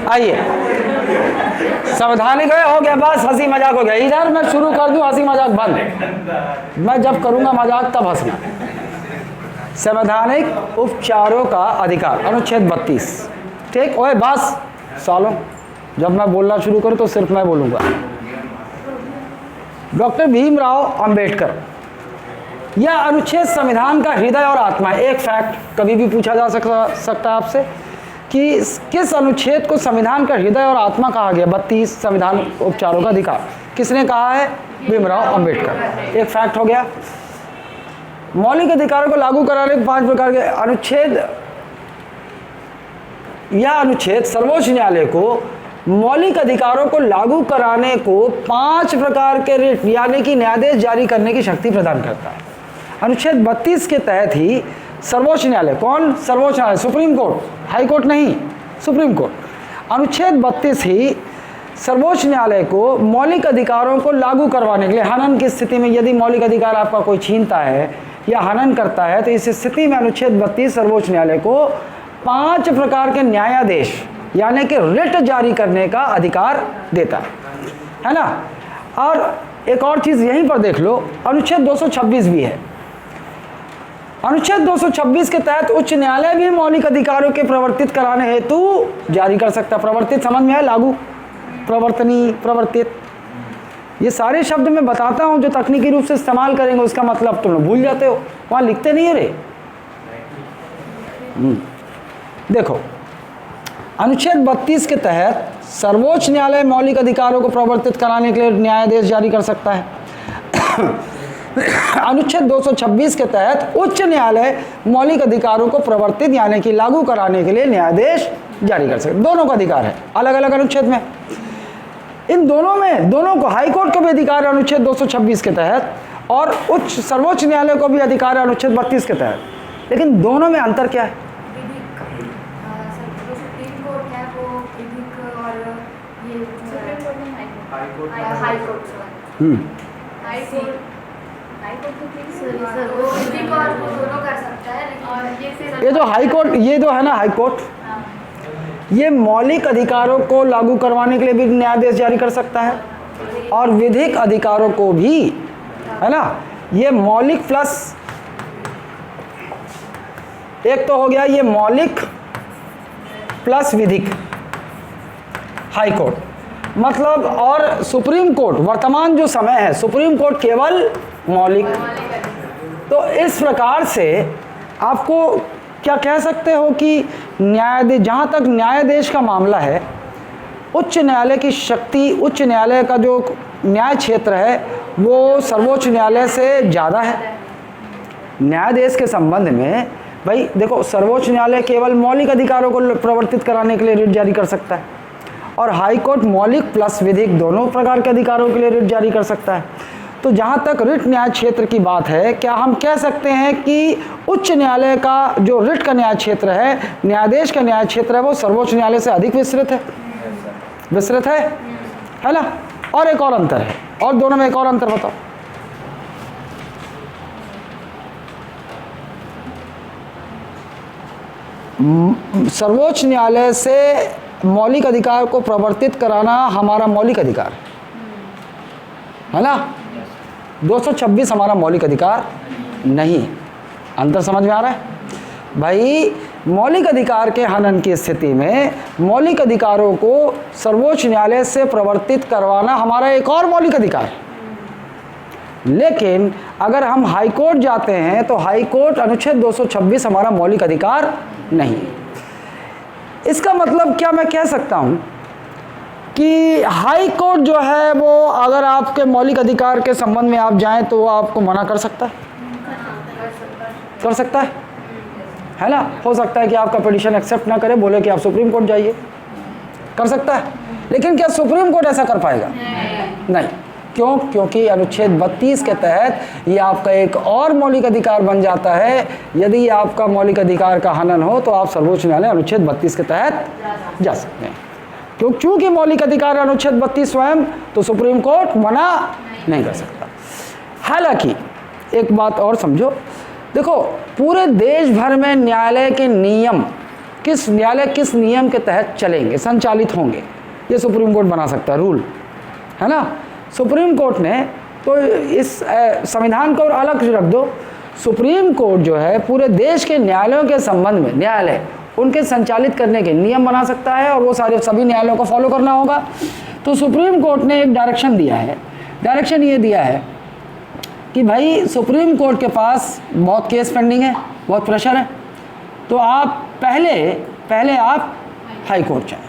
आइए, संवैधानिक है, हो गया बस, हंसी मजाक हो गया। इधर मैं शुरू कर दूं, हंसी मजाक बंद। मैं जब करूंगा मजाक तब हंसना। संवैधानिक उपचारों का अधिकार, अनुच्छेद 32। ठीक, ओए बस सालों, जब मैं बोलना शुरू करूं तो सिर्फ मैं बोलूंगा। डॉक्टर भीमराव अंबेडकर, यह अनुच्छेद संविधान का हृदय और आत्मा है। एक फैक्ट कभी भी पूछा जा सकता है आपसे कि किस अनुच्छेद को संविधान का हृदय और आत्मा कहा गया। 32 संविधान उपचारों का अधिकार किसने कहा है? भीमराव अंबेडकर। एक फैक्ट हो गया। मौलिक अधिकारों को लागू कराने के 5 प्रकार के अनुच्छेद, यह अनुच्छेद सर्वोच्च न्यायालय को मौलिक अधिकारों को लागू कराने को 5 प्रकार के रिट यानी कि न्यायादेश जारी करने की शक्ति प्रदान करता है। अनुच्छेद 32 के तहत ही सर्वोच्च न्यायालय, कौन? सर्वोच्च न्यायालय, सुप्रीम कोर्ट, हाई कोर्ट नहीं, सुप्रीम कोर्ट। अनुच्छेद 32 ही सर्वोच्च न्यायालय को मौलिक अधिकारों को लागू करवाने के लिए, हनन की स्थिति में यदि मौलिक अधिकार आपका कोई छीनता है या हनन करता है तो इस स्थिति में अनुच्छेद 32 सर्वोच्च न्यायालय को 5 प्रकार के न्यायादेश यानी कि रिट जारी करने का अधिकार देता है ना। और एक और चीज़ यहीं पर देख लो, अनुच्छेद 226 भी है। अनुच्छेद 226 के तहत उच्च न्यायालय भी मौलिक अधिकारों के प्रवर्तित कराने हेतु जारी कर सकता है। प्रवर्तित समझ में है? लागू, प्रवर्तनी, प्रवर्तित, ये सारे शब्द मैं बताता हूं जो तकनीकी रूप से इस्तेमाल करेंगे उसका मतलब तुम लोग भूल जाते हो, वहां लिखते नहीं है रे। देखो, अनुच्छेद 32 के तहत सर्वोच्च न्यायालय मौलिक अधिकारों को प्रवर्तित कराने के लिए न्यायादेश जारी कर सकता है। अनुच्छेद 226 के तहत उच्च न्यायालय मौलिक अधिकारों को प्रवर्तित यानी कि लागू कराने के लिए न्यायादेश जारी कर सकते। दोनों का अधिकार है अलग अलग अनुच्छेद में। इन दोनों में, दोनों को, हाई कोर्ट को भी अधिकार है अनुच्छेद 226 के तहत और उच्च सर्वोच्च न्यायालय को भी अधिकार है अनुच्छेद 32 के तहत। लेकिन दोनों में अंतर क्या है? ये जो हाई कोर्ट, ये जो है ना हाई कोर्ट, ये मौलिक अधिकारों को लागू करवाने के लिए भी न्यायादेश जारी कर सकता है और विधिक अधिकारों को भी, है ना। ये मौलिक प्लस एक तो हो गया, ये मौलिक प्लस विधिक, हाई कोर्ट मतलब, और सुप्रीम कोर्ट, वर्तमान जो समय है सुप्रीम कोर्ट केवल मौलिक। तो इस प्रकार से आपको क्या कह सकते हो कि न्यायाधीश, जहाँ तक न्यायाधीश का मामला है, उच्च न्यायालय की शक्ति, उच्च न्यायालय का जो न्याय क्षेत्र है वो सर्वोच्च न्यायालय से ज़्यादा है। न्यायाधीश के संबंध में भाई देखो, सर्वोच्च न्यायालय केवल मौलिक अधिकारों को प्रवर्तित कराने के लिए रिट जारी कर सकता है और हाई कोर्ट मौलिक प्लस विधिक दोनों प्रकार के अधिकारों के लिए रिट जारी कर सकता है। तो जहाँ तक रिट न्याय क्षेत्र की बात है, क्या हम कह सकते हैं कि उच्च न्यायालय का जो रिट का न्याय क्षेत्र है, न्यायाधीश का न्याय क्षेत्र है, वो सर्वोच्च न्यायालय से अधिक विस्तृत है? विस्तृत है ना। और एक और अंतर है, और दोनों में एक और अंतर बताओ। सर्वोच्च न्यायालय से मौलिक अधिकार को प्रवर्तित कराना हमारा मौलिक अधिकार है ना। 226 हमारा मौलिक अधिकार नहीं। अंतर समझ में आ रहा है भाई? मौलिक अधिकार के हनन की स्थिति में मौलिक अधिकारों को सर्वोच्च न्यायालय से प्रवर्तित करवाना हमारा एक और मौलिक अधिकार है। लेकिन अगर हम हाई कोर्ट जाते हैं तो हाई कोर्ट अनुच्छेद 226 हमारा मौलिक अधिकार नहीं। इसका मतलब क्या मैं कह सकता हूं कि हाई कोर्ट जो है वो अगर आपके मौलिक अधिकार के संबंध में आप जाएं तो वो आपको मना कर सकता है? कर सकता है ना। हो सकता है कि आपका पिटीशन एक्सेप्ट ना करे, बोले कि आप सुप्रीम कोर्ट जाइए, कर सकता है। लेकिन क्या सुप्रीम कोर्ट ऐसा कर पाएगा? नहीं। क्यों? क्योंकि अनुच्छेद 32 के तहत ये आपका एक और मौलिक अधिकार बन जाता है। यदि आपका मौलिक अधिकार का हनन हो तो आप सर्वोच्च न्यायालय अनुच्छेद 32 के तहत जा सकते हैं। क्योंकि मौलिक अधिकार अनुच्छेद 32 स्वयं, तो सुप्रीम कोर्ट मना नहीं कर सकता। हालांकि एक बात और समझो, देखो पूरे देश भर में न्यायालय के नियम किस न्यायालय किस नियम के तहत चलेंगे, संचालित होंगे, ये सुप्रीम कोर्ट बना सकता है रूल, है ना। सुप्रीम कोर्ट ने तो इस संविधान को और अलग रख दो, सुप्रीम कोर्ट जो है पूरे देश के न्यायालयों के संबंध में न्यायालय उनके संचालित करने के नियम बना सकता है, और वो सारे सभी न्यायालयों को फॉलो करना होगा। तो सुप्रीम कोर्ट ने एक डायरेक्शन दिया है, डायरेक्शन ये दिया है कि भाई सुप्रीम कोर्ट के पास बहुत केस पेंडिंग है, बहुत प्रेशर है, तो आप पहले आप हाई कोर्ट जाएं।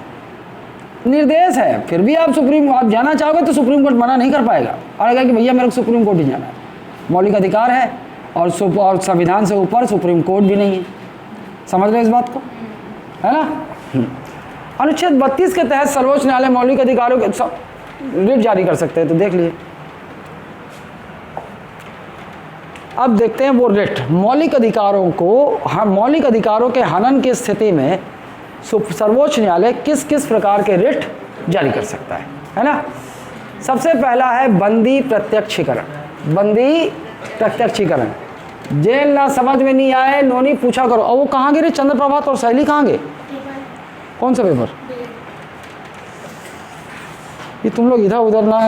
निर्देश है, फिर भी आप जाना चाहोगे तो सुप्रीम कोर्ट मना नहीं कर पाएगा, और अगर कि भैया मेरे को सुप्रीम कोर्ट ही जाना है, मौलिक अधिकार है, और संविधान से ऊपर सुप्रीम कोर्ट भी नहीं है। समझ रहे इस बात को, है ना। अनुच्छेद 32 के तहत सर्वोच्च न्यायालय मौलिक अधिकारों के रिट जारी कर सकते हैं, तो देख लिए। अब देखते हैं वो रिट, मौलिक अधिकारों के हनन की स्थिति में सर्वोच्च न्यायालय किस किस प्रकार के रिट जारी कर सकता है ना। सबसे पहला है बंदी प्रत्यक्षीकरण। बंदी प्रत्यक्षीकरण, जेल ना समझ में नहीं आए नोनी पूछा करो। और वो कहाँ गिरे, चंद्र प्रभात और शैली कहाँ गए, कौन सा पेपर, ये तुम लोग इधर उधर ना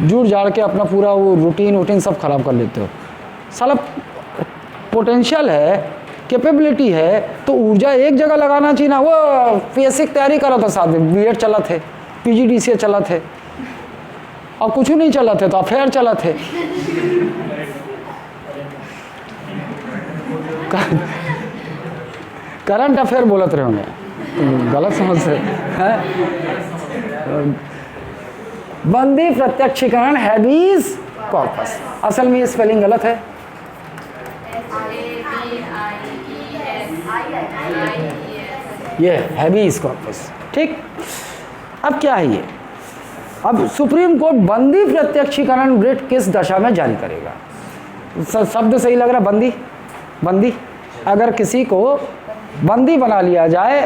जुड़ जाड़ के अपना पूरा वो रूटीन सब खराब कर लेते हो। साला पोटेंशियल है, कैपेबिलिटी है, तो ऊर्जा एक जगह लगाना चाहिए ना। वो पीएससी की तैयारी करा था, साथ में बीएड चला थे, पीजीडीसीए चला थे, और कुछ नहीं चला थे तो अफेयर चला थे। करंट अफेयर बोलते रहे होंगे, गलत समझ से है। बंदी प्रत्यक्षीकरण हैबीज कॉर्पस, असल में ये स्पेलिंग गलत है, ये हैबीज कॉर्पस, ठीक। अब क्या है ये, अब सुप्रीम कोर्ट बंदी प्रत्यक्षीकरण रिट किस दशा में जारी करेगा। शब्द सही लग रहा, बंदी। अगर किसी को बंदी बना लिया जाए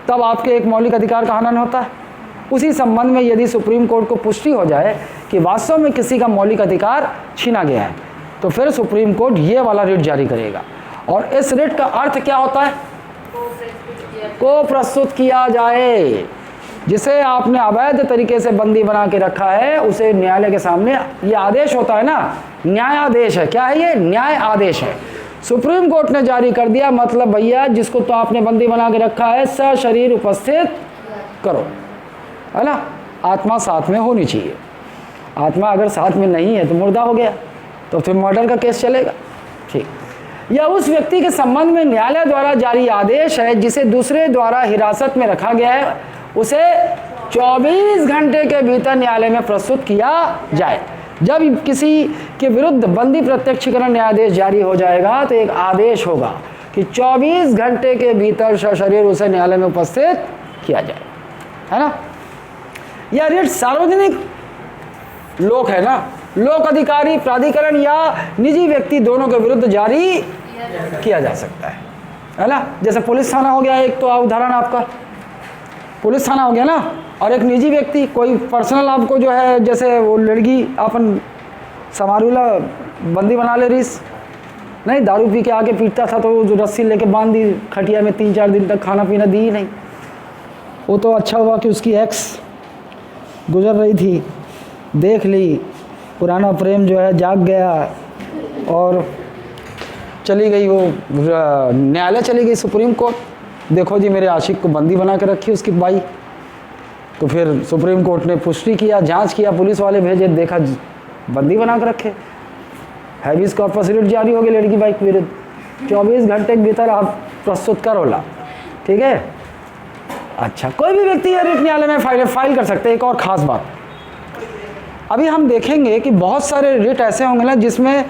तब आपके एक मौलिक अधिकार का हनन होता है। उसी संबंध में यदि सुप्रीम कोर्ट को पुष्टि हो जाए कि वास्तव में किसी का मौलिक अधिकार छीना गया है, तो फिर सुप्रीम कोर्ट ये वाला रिट जारी करेगा। और इस रिट का अर्थ क्या होता है, को प्रस्तुत किया जाए। जिसे आपने अवैध तरीके से बंदी बना के रखा है, उसे न्यायालय के सामने, ये आदेश होता है ना, न्याय आदेश है। क्या है ये, न्याय आदेश है। सुप्रीम कोर्ट ने जारी कर दिया, मतलब भैया जिसको तो आपने बंदी बना के रखा है सशरीर उपस्थित करो, है ना। आत्मा साथ में होनी चाहिए, आत्मा अगर साथ में नहीं है तो मुर्दा हो गया, तो फिर मर्डर का केस चलेगा, ठीक। या उस व्यक्ति के संबंध में न्यायालय द्वारा जारी आदेश है जिसे दूसरे द्वारा हिरासत में रखा गया है, उसे 24 घंटे के भीतर न्यायालय में प्रस्तुत किया जाए। जब किसी के विरुद्ध बंदी प्रत्यक्षीकरण न्यायाधीश जारी हो जाएगा तो एक आदेश होगा कि 24 घंटे के भीतर सशरीर उसे न्यायालय में उपस्थित किया जाए, है ना। यह रिट सार्वजनिक लोक है ना, लोक अधिकारी, प्राधिकरण या निजी व्यक्ति दोनों के विरुद्ध जारी किया जा सकता है ना। जैसे पुलिस थाना हो गया एक, तो उदाहरण आपका पुलिस थाना हो गया ना, और एक निजी व्यक्ति कोई पर्सनल आपको जो है, जैसे वो लड़की अपन समारूला बंदी बना ले रही, नहीं दारू पी के आके पीटता था तो जो रस्सी लेके बांध दी खटिया में, 3-4 दिन तक खाना पीना दी ही नहीं। वो तो अच्छा हुआ कि उसकी एक्स गुजर रही थी, देख ली, पुराना प्रेम जो है जाग गया और चली गई, वो न्यायालय चली गई, सुप्रीम कोर्ट। देखो जी मेरे आशिक को बंदी बना के रखी उसकी बाई। तो फिर सुप्रीम कोर्ट ने पुष्टि किया, जांच किया, पुलिस वाले भेजे, देखा बंदी बना के रखे, हैबीज कॉर्पस रिट जारी हो गई लड़की बाई के विरुद्ध। 24 घंटे के भीतर आप प्रस्तुत करो ला, ठीक है। अच्छा, कोई भी व्यक्ति यह रिट न्यायालय में फाइल कर सकते हैं। एक और ख़ास बात, अभी हम देखेंगे कि बहुत सारे रिट ऐसे होंगे ना जिसमें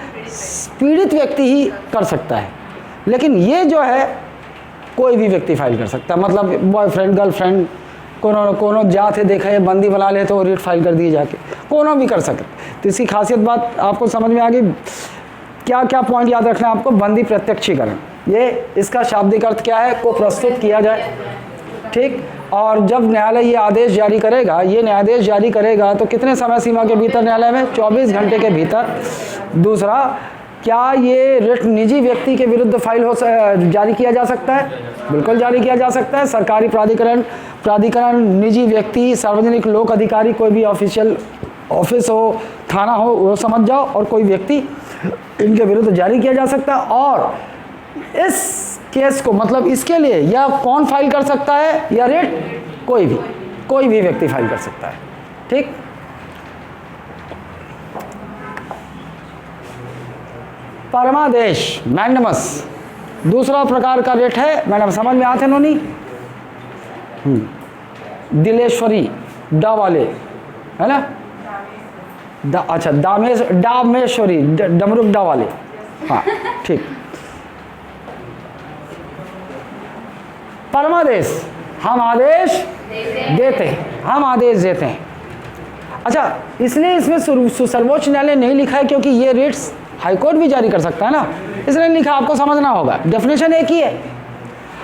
पीड़ित व्यक्ति ही कर सकता है, लेकिन ये जो है कोई भी व्यक्ति फाइल कर सकता है। मतलब बॉयफ्रेंड गर्लफ्रेंड कोनो जाते देखा है बंदी बना ले तो रिट फाइल कर दिए जाके, कोनो भी कर सकते। तो इसकी खासियत बात आपको समझ में आ गई। क्या क्या पॉइंट याद रखना है आपको, बंदी प्रत्यक्षीकरण, ये इसका शाब्दिक अर्थ क्या है, को प्रस्तुत किया जाए, ठीक। और जब न्यायालय ये आदेश जारी करेगा, ये न्यायाधीश जारी करेगा तो कितने समय सीमा के भीतर न्यायालय में, 24 घंटे के भीतर। दूसरा, क्या ये रिट निजी व्यक्ति के विरुद्ध जारी किया जा सकता है? बिल्कुल जारी किया जा सकता है। सरकारी प्राधिकरण, निजी व्यक्ति, सार्वजनिक लोक अधिकारी, कोई भी ऑफिशियल ऑफिस हो, थाना हो, वो समझ जाओ, और कोई व्यक्ति, इनके विरुद्ध जारी किया जा सकता है। और इस केस को मतलब इसके लिए या कौन फाइल कर सकता है या रिट? कोई भी व्यक्ति फाइल कर सकता है। ठीक। परमादेश, मैग्नमस, दूसरा प्रकार का रिट है। मैडम समझ में आते नोनी? दिलेश्वरी, डा वाले, है ना? अच्छा, डामेश्वरी, डमरुक डा वाले। हाँ, ठीक। परमादेश, हम आदेश देते हैं, हम आदेश देते हैं। अच्छा, इसलिए इसमें सर्वोच्च न्यायालय नहीं लिखा है क्योंकि ये रिट्स हाईकोर्ट भी जारी कर सकता है ना, इसलिए लिखा, आपको समझना होगा। डेफिनेशन एक ही है,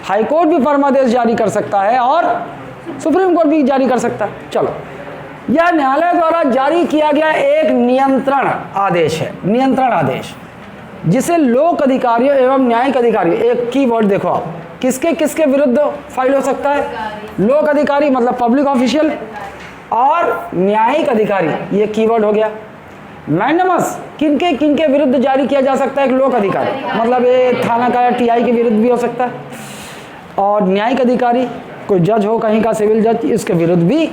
हाईकोर्ट भी परमादेश जारी कर सकता है और सुप्रीम कोर्ट भी जारी कर सकता है। चलो, यह न्यायालय द्वारा जारी किया गया एक नियंत्रण आदेश है, नियंत्रण आदेश, जिसे लोक अधिकारियों एवं न्यायिक अधिकारियों, एक कीवर्ड देखो आप, किसके किसके विरुद्ध फाइल हो सकता है? लोक अधिकारी मतलब पब्लिक ऑफिशियल, और न्यायिक अधिकारी, ये कीवर्ड हो गया। मैग्नमस किनके किनके विरुद्ध जारी किया जा सकता है? एक लोक अधिकारी मतलब ये थाना का या टीआई के विरुद्ध भी हो सकता है, और न्यायिक अधिकारी कोई जज हो कहीं का, सिविल जज, इसके विरुद्ध भी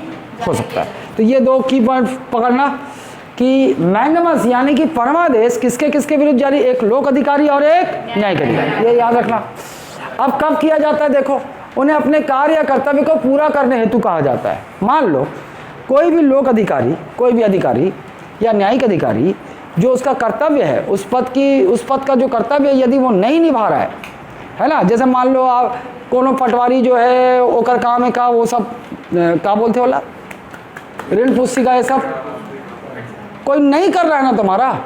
हो सकता है। तो ये दो की पॉइंट पकड़ना कि मैग्नमस यानी कि परमादेश किसके किसके विरुद्ध जारी? एक लोक अधिकारी और एक न्यायिक अधिकारी, ये याद रखना। अब कब किया जाता है? देखो, उन्हें अपने कार्य या कर्तव्य को पूरा करने हेतु कहा जाता है। मान लो कोई भी लोक अधिकारी, कोई भी अधिकारी या न्यायिक अधिकारी जो उसका कर्तव्य है, उस पद का जो कर्तव्य है, यदि वो नहीं निभा रहा है ना, जैसे मान लो आप कोनो पटवारी जो है ओकर काम है का, वो सब क्या बोलते होला, ऋण पुस्तिका, ये सब कोई नहीं कर रहा है ना, तुम्हारा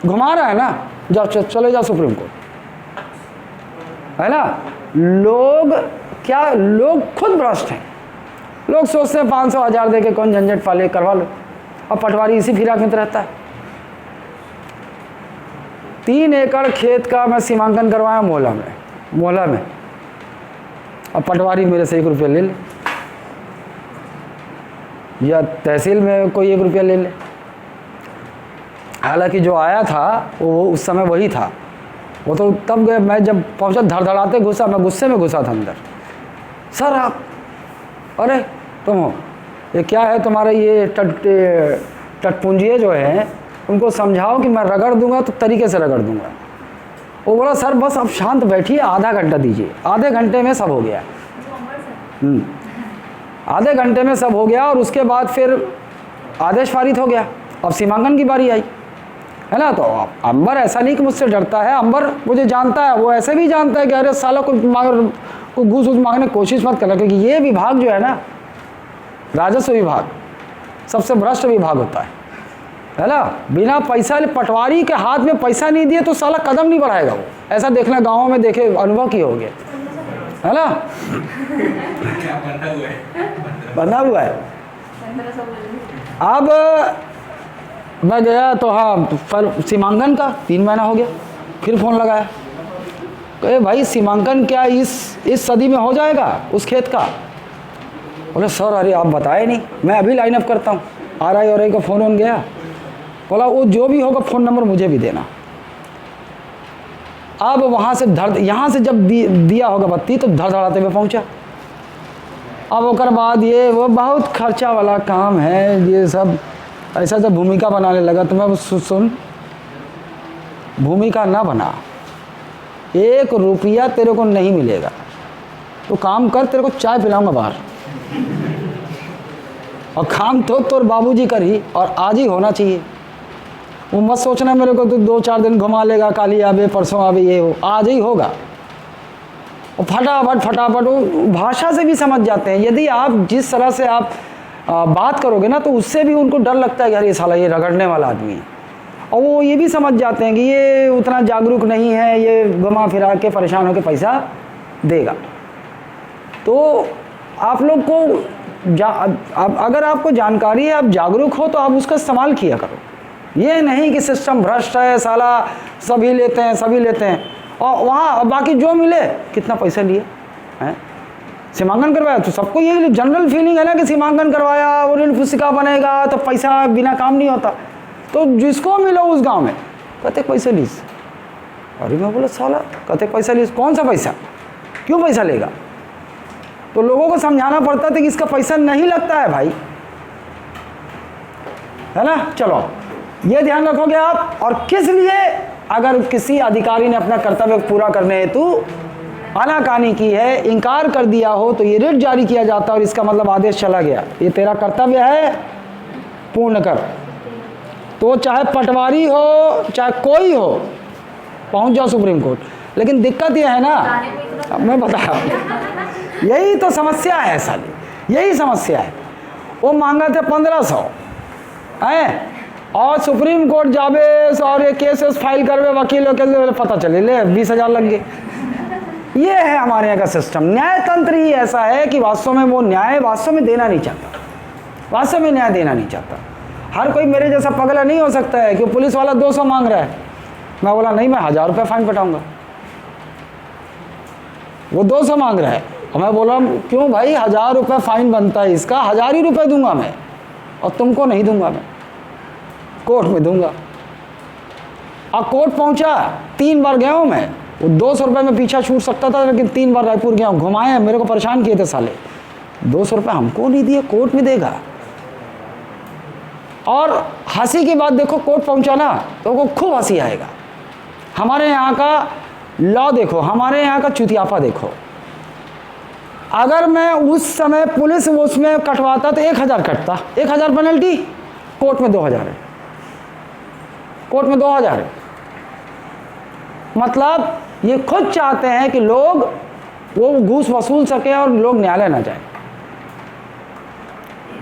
घुमा रहा है ना, जाओ चले जाओ सुप्रीम कोर्ट, है ना। लोग खुद भ्रष्ट हैं। लोग सोचते हैं 500,000 दे के कौन झंझट पाले, करवा लो। अब पटवारी इसी फिराक में रहता है। 3 एकड़ खेत का मैं सीमांकन करवाया मोहला में, अब पटवारी मेरे से 1 रुपया ले ले, या तहसील में कोई 1 रुपया ले ले। हालांकि जो आया था वो उस समय वही था, वो तो तब गए, मैं जब पहुंचा धड़धड़ाते घुसा, मैं गुस्से में घुसा था अंदर। सर आप, अरे तुम हो, ये क्या है तुम्हारा, ये टटपुंजिये जो है उनको समझाओ कि मैं रगड़ दूंगा तो तरीके से रगड़ दूंगा। वो बोला सर बस आप शांत बैठिए, आधा घंटा दीजिए। आधे घंटे में सब हो गया। आधे घंटे में सब हो गया, और उसके बाद फिर आदेश पारित हो गया। अब सीमांकन की बारी आई, है ना। तो अंबर ऐसा नहीं कि मुझसे डरता है, अंबर मुझे जानता है, वो ऐसे भी जानता है कि अरे साला को घूस मांगने की कोशिश मत करना, क्योंकि ये विभाग जो है ना, राजस्व विभाग सबसे भ्रष्ट विभाग होता है ना। बिना पैसा, पटवारी के हाथ में पैसा नहीं दिए तो साला कदम नहीं बढ़ाएगा वो। ऐसा देखना, गाँव में देखे, अनुभव किए होंगे, है ना। बंधा हुआ है। अब मैं गया तो हाँ, पर सीमांकन का 3 महीना हो गया, फिर फ़ोन लगाया, कहे भाई सीमांकन क्या इस सदी में हो जाएगा उस खेत का? बोले सर अरे आप बताए नहीं, मैं अभी लाइन अप करता हूँ। RI का फ़ोन गया, बोला वो जो भी होगा फ़ोन नंबर मुझे भी देना। अब वहाँ से यहाँ से जब दिया होगा बत्ती तो धड़धड़ाते हुए पहुँचा। अब ओकर बाद ये वो बहुत खर्चा वाला काम है, ये सब ऐसा जब भूमिका बनाने लगा तो मैं सुन, भूमिका ना बना, 1 रुपया तेरे को नहीं मिलेगा, तो काम कर, तेरे को चाय पिलाऊंगा बाहर, और काम तो तोर बाबूजी करी, और आज ही होना चाहिए। वो मत सोचना मेरे को तो 2-4 दिन घुमा लेगा, काली आवे परसों आवे, ये हो, आज ही होगा। और फटाफट वो भाषा से भी समझ जाते हैं। यदि आप जिस तरह से आप बात करोगे ना, तो उससे भी उनको डर लगता है कि यार ये साला ये रगड़ने वाला आदमी है। और वो ये भी समझ जाते हैं कि ये उतना जागरूक नहीं है, ये घुमा फिरा के परेशान होकर पैसा देगा। तो आप लोग को अगर आपको जानकारी है, आप जागरूक हो, तो आप उसका इस्तेमाल किया करो। ये नहीं कि सिस्टम भ्रष्ट है साला, सभी लेते हैं सभी लेते हैं, और वहाँ बाकी जो मिले कितना पैसा लिए हैं, सीमांकन करवाया तो सबको यही जनरल फीलिंग है ना कि सीमांकन करवाया और ऋण पुस्तिका बनेगा तो पैसा बिना काम नहीं होता। तो जिसको मिलो उस गांव में कहते पैसा लीज, अरे मैं बोला साला कहते पैसा लीज, कौन सा पैसा, क्यों पैसा लेगा? तो लोगों को समझाना पड़ता था कि इसका पैसा नहीं लगता है भाई, है ना। चलो ये ध्यान रखोगे आप। और किस लिए, अगर किसी अधिकारी ने अपना कर्तव्य पूरा करने हेतु आनाकानी की है, इनकार कर दिया हो, तो ये रिट जारी किया जाता है और इसका मतलब आदेश चला गया, ये तेरा कर्तव्य है, पूर्ण कर। तो चाहे पटवारी हो चाहे कोई हो, पहुंच जाओ सुप्रीम कोर्ट। लेकिन दिक्कत यह है ना, मैं बताया, यही तो समस्या है साली, यही समस्या है। वो मांगा थे 1500 हैं, और सुप्रीम कोर्ट जावे और ये केस फाइल करवे वकीलों के, पता चले ले 20,000 लग गए। ये है हमारे यहाँ का सिस्टम। न्यायतंत्र ही ऐसा है कि वास्तव में वो न्याय वास्तव में देना नहीं चाहता, वास्तव में न्याय देना नहीं चाहता। हर कोई मेरे जैसा पगला नहीं हो सकता है कि पुलिस वाला 200 मांग रहा है, मैं बोला नहीं मैं 1000 रुपये फाइन पटाऊंगा। वो 200 मांग रहा है और मैं बोला क्यों भाई, 1000 रुपये फाइन बनता है इसका, 1000 ही रुपये दूंगा मैं, और तुमको नहीं दूंगा, मैं कोर्ट में दूंगा। और कोर्ट पहुंचा, 3 बार गया हूँ मैं, वो 200 रुपये में पीछा छूट सकता था, लेकिन 3 बार रायपुर गया हूँ, घुमाए, मेरे को परेशान किए थे साले। 200 रुपये हमको नहीं दिए, कोर्ट में देगा। और हंसी की बात देखो, कोर्ट पहुंचा ना तो वो खूब हंसी आएगा। हमारे यहाँ का लॉ देखो, हमारे यहाँ का चुतियापा देखो। अगर मैं उस समय पुलिस उसमें कटवाता तो 1000 कटता, 1000 पेनल्टी, कोर्ट में 2000 है, कोर्ट में 2000 है। मतलब ये खुद चाहते हैं कि लोग वो घूस वसूल सके और लोग न्यायालय ना जाए।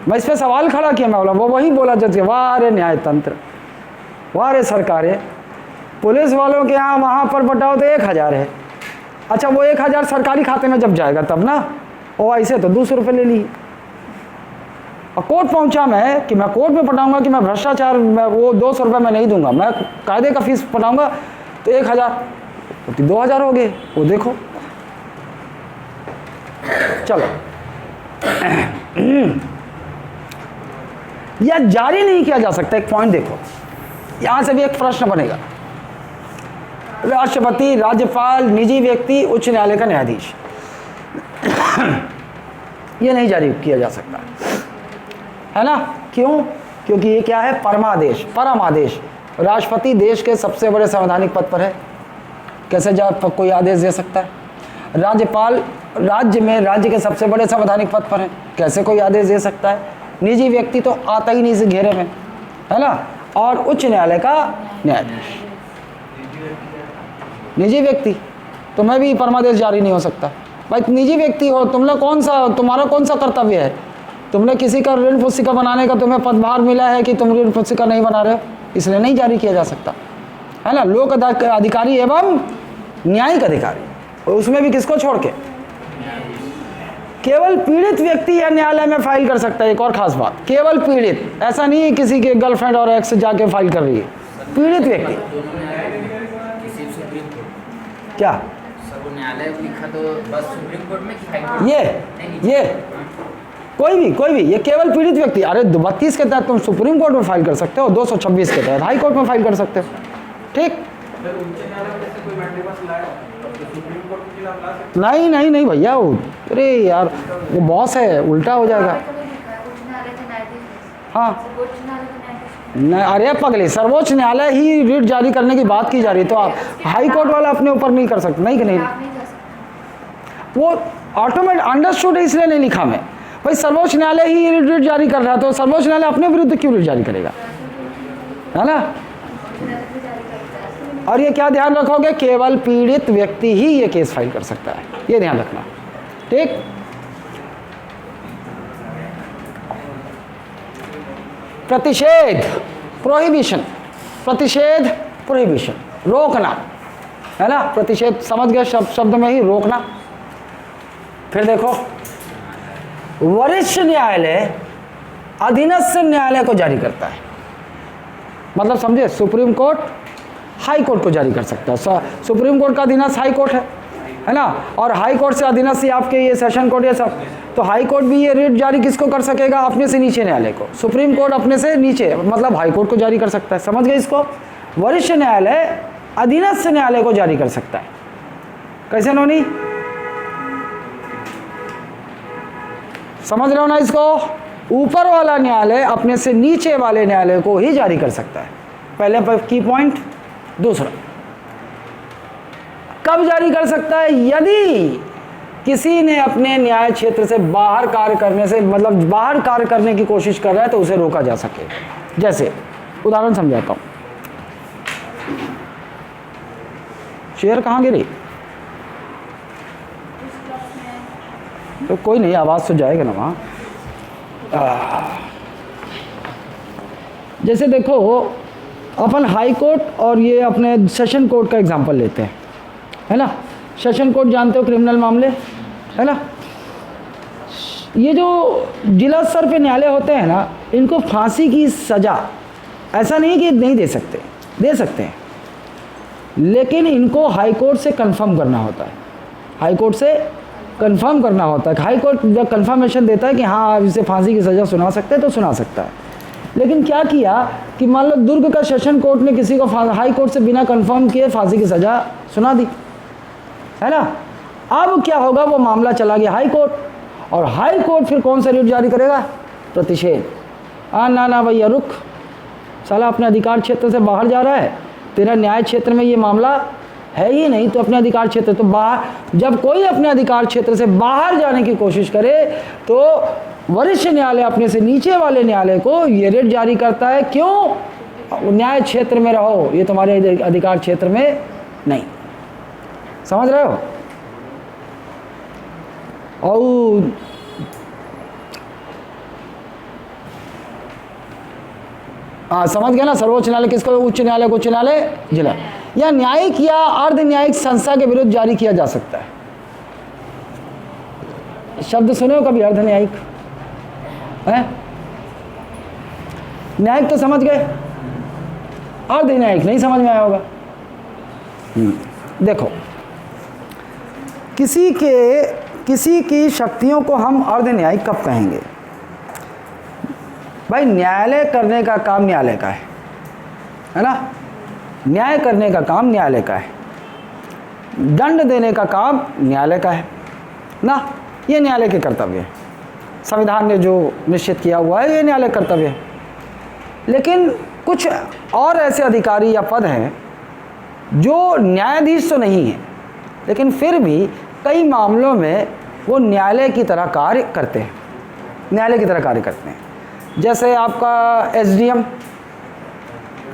मैं इस पर सवाल खड़ा किया, मैं बोला, वो वही बोला जज, वाह रे न्यायतंत्र, वाह रे सरकारें, पुलिस वालों के यहाँ वहाँ पर बटाओ तो 1000 है, अच्छा वो 1000 सरकारी खाते में जब जाएगा तब ना, और ऐसे तो 200 रुपये ले लिए। और कोर्ट पहुँचा मैं कि मैं कोर्ट में पटाऊंगा कि मैं भ्रष्टाचार, मैं वो 200 रुपये मैं नहीं दूंगा, मैं कायदे का फीस पटाऊंगा, तो 1000 2000 हो गए। वो देखो, चलो यह जारी नहीं किया जा सकता। एक पॉइंट देखो, यहां से भी एक प्रश्न बनेगा, राष्ट्रपति, राज्यपाल, निजी व्यक्ति, उच्च न्यायालय का न्यायाधीश, यह नहीं जारी किया जा सकता, है ना। क्यों? क्योंकि ये क्या है, परमादेश, परम आदेश। राष्ट्रपति देश के सबसे बड़े संवैधानिक पद पर है, कैसे कोई आदेश दे सकता है? राज्यपाल राज्य में राज्य के सबसे बड़े संवैधानिक पद पर है, कैसे कोई आदेश दे सकता है? निजी व्यक्ति तो आता ही नहीं इस घेरे में, है ना। और उच्च न्यायालय का न्यायाधीश, निजी व्यक्ति, तो मैं भी परमादेश जारी नहीं हो सकता। भाई निजी व्यक्ति हो, तुमने तुम्हारा कौन सा कर्तव्य है? तुमने किसी का ऋण पुस्तिका बनाने का तुम्हें पदभार मिला है कि तुम ऋण पुस्तिका नहीं बना रहे हो, इसलिए नहीं जारी किया जा सकता, है ना। लोक अधिकारी एवं न्यायिक अधिकारी, और उसमें भी किसको छोड़ के, केवल पीड़ित व्यक्ति या न्यायालय में फाइल कर सकता है। एक और खास बात, केवल पीड़ित, ऐसा नहीं है किसी के गर्लफ्रेंड और एक्स जाके फाइल कर रही है, पीड़ित व्यक्ति। क्या न्यायालय लिखा तो बस सुप्रीम कोर्ट में कि हाई कोर्ट? ये कोई भी, ये केवल पीड़ित व्यक्ति। अरे 32 के तहत तुम सुप्रीम कोर्ट में फाइल कर सकते हो, 226 के तहत हाई कोर्ट में फाइल कर सकते हो, ठीक। नहीं भैया, अरे यार वो बॉस है, उल्टा हो जाएगा। हाँ नहीं, अरे पगले, सर्वोच्च न्यायालय ही रिट जारी करने की बात की जा रही है, तो आप हाई कोर्ट वाला अपने ऊपर नहीं कर सकते, नहीं, वो ऑटोमेटिक अंडरस्टूड है, इसलिए नहीं लिखा मैं। भाई सर्वोच्च न्यायालय ही रिट जारी कर रहा है, तो सर्वोच्च न्यायालय अपने विरुद्ध क्यों रिट जारी करेगा, है ना। और ये क्या ध्यान रखोगे, केवल पीड़ित व्यक्ति ही ये केस फाइल कर सकता है, ये ध्यान रखना, ठीक। प्रतिषेध, प्रोहिबिशन, प्रतिषेध, प्रोहिबिशन, रोकना, है ना। प्रतिषेध समझ गए, शब्द में ही रोकना। फिर देखो, वरिष्ठ न्यायालय अधीनस्थ न्यायालय को जारी करता है, मतलब समझे, सुप्रीम कोर्ट हाई कोर्ट को जारी कर सकता है। सुप्रीम कोर्ट का अधीनस्थ हाई कोर्ट है ना, और हाई कोर्ट से अधीनस्थ ही आपके ये सेशन कोर्ट ये सब, तो हाई कोर्ट भी ये रिट जारी किसको कर सकेगा, अपने से नीचे न्यायालय को। सुप्रीम कोर्ट अपने से नीचे मतलब हाई कोर्ट को जारी कर सकता है, समझ गए इसको। वरिष्ठ न्यायालय अधीनस्थ न्यायालय को जारी कर सकता है। कैसे नोनी, समझ रहे हो ना इसको। ऊपर वाला न्यायालय अपने से नीचे वाले न्यायालय को ही जारी कर सकता है, पहले की पॉइंट। दूसरा, कब जारी कर सकता है, यदि किसी ने अपने न्याय क्षेत्र से बाहर कार्य करने से मतलब बाहर कार्य करने की कोशिश कर रहा है तो उसे रोका जा सके। जैसे उदाहरण समझाता हूं, शेयर कहाँ गिरी, तो कोई नहीं, आवाज तो जाएगा ना वहाँ। जैसे देखो, अपन हाई कोर्ट और ये अपने सेशन कोर्ट का एग्जांपल लेते हैं, है ना। सेशन कोर्ट जानते हो, क्रिमिनल मामले, है ना। ये जो जिला स्तर पे न्यायालय होते हैं ना, इनको फांसी की सज़ा ऐसा नहीं कि नहीं दे सकते, दे सकते हैं, लेकिन इनको हाई कोर्ट से कंफर्म करना होता है। हाई कोर्ट से कंफर्म करना होता है। हाई कोर्ट जब कंफर्मेशन देता है कि हाँ आप इसे फांसी की सज़ा सुना सकते हैं तो सुना सकता है। लेकिन क्या किया कि मान लो दुर्ग का सेशन कोर्ट ने किसी को हाई कोर्ट से बिना कंफर्म किए फांसी की सज़ा सुना दी, है ना। अब क्या होगा, वो मामला चला गया हाई कोर्ट, और हाई कोर्ट फिर कौन सा रिट जारी करेगा, प्रतिषेध। ना ना भैया रुक, साला अपने अधिकार क्षेत्र से बाहर जा रहा है, तेरा न्याय क्षेत्र में ये मामला है ही नहीं, तो अपने अधिकार क्षेत्र तो बाहर। जब कोई अपने अधिकार क्षेत्र से बाहर जाने की कोशिश करे तो वरिष्ठ न्यायालय अपने से नीचे वाले न्यायालय को ये रिट जारी करता है। क्यों, न्याय क्षेत्र में रहो, ये तुम्हारे अधिकार क्षेत्र में नहीं। समझ रहे हो। और समझ गया ना, सर्वोच्च न्यायालय किसको, उच्च न्यायालय को, उच्च न्यायालय जिला, या न्यायिक या अर्ध न्यायिक संस्था के विरुद्ध जारी किया जा सकता है। शब्द सुने हो कभी, अर्ध न्यायिक है, न्यायिक तो समझ गए, अर्ध न्यायिक नहीं समझ में आया होगा। देखो, किसी की शक्तियों को हम अर्ध न्यायिक कब कहेंगे, भाई न्यायालय करने का काम न्यायालय का है ना, न्याय करने का काम न्यायालय का है, दंड देने का काम न्यायालय का है ना, ये न्यायालय के कर्तव्य है। संविधान ने जो निश्चित किया हुआ है ये न्यायालय कर्तव्य है। लेकिन कुछ और ऐसे अधिकारी या पद हैं जो न्यायाधीश तो नहीं है, लेकिन फिर भी कई मामलों में वो न्यायालय की तरह कार्य करते हैं, न्यायालय की तरह कार्य करते हैं। जैसे आपका एसडीएम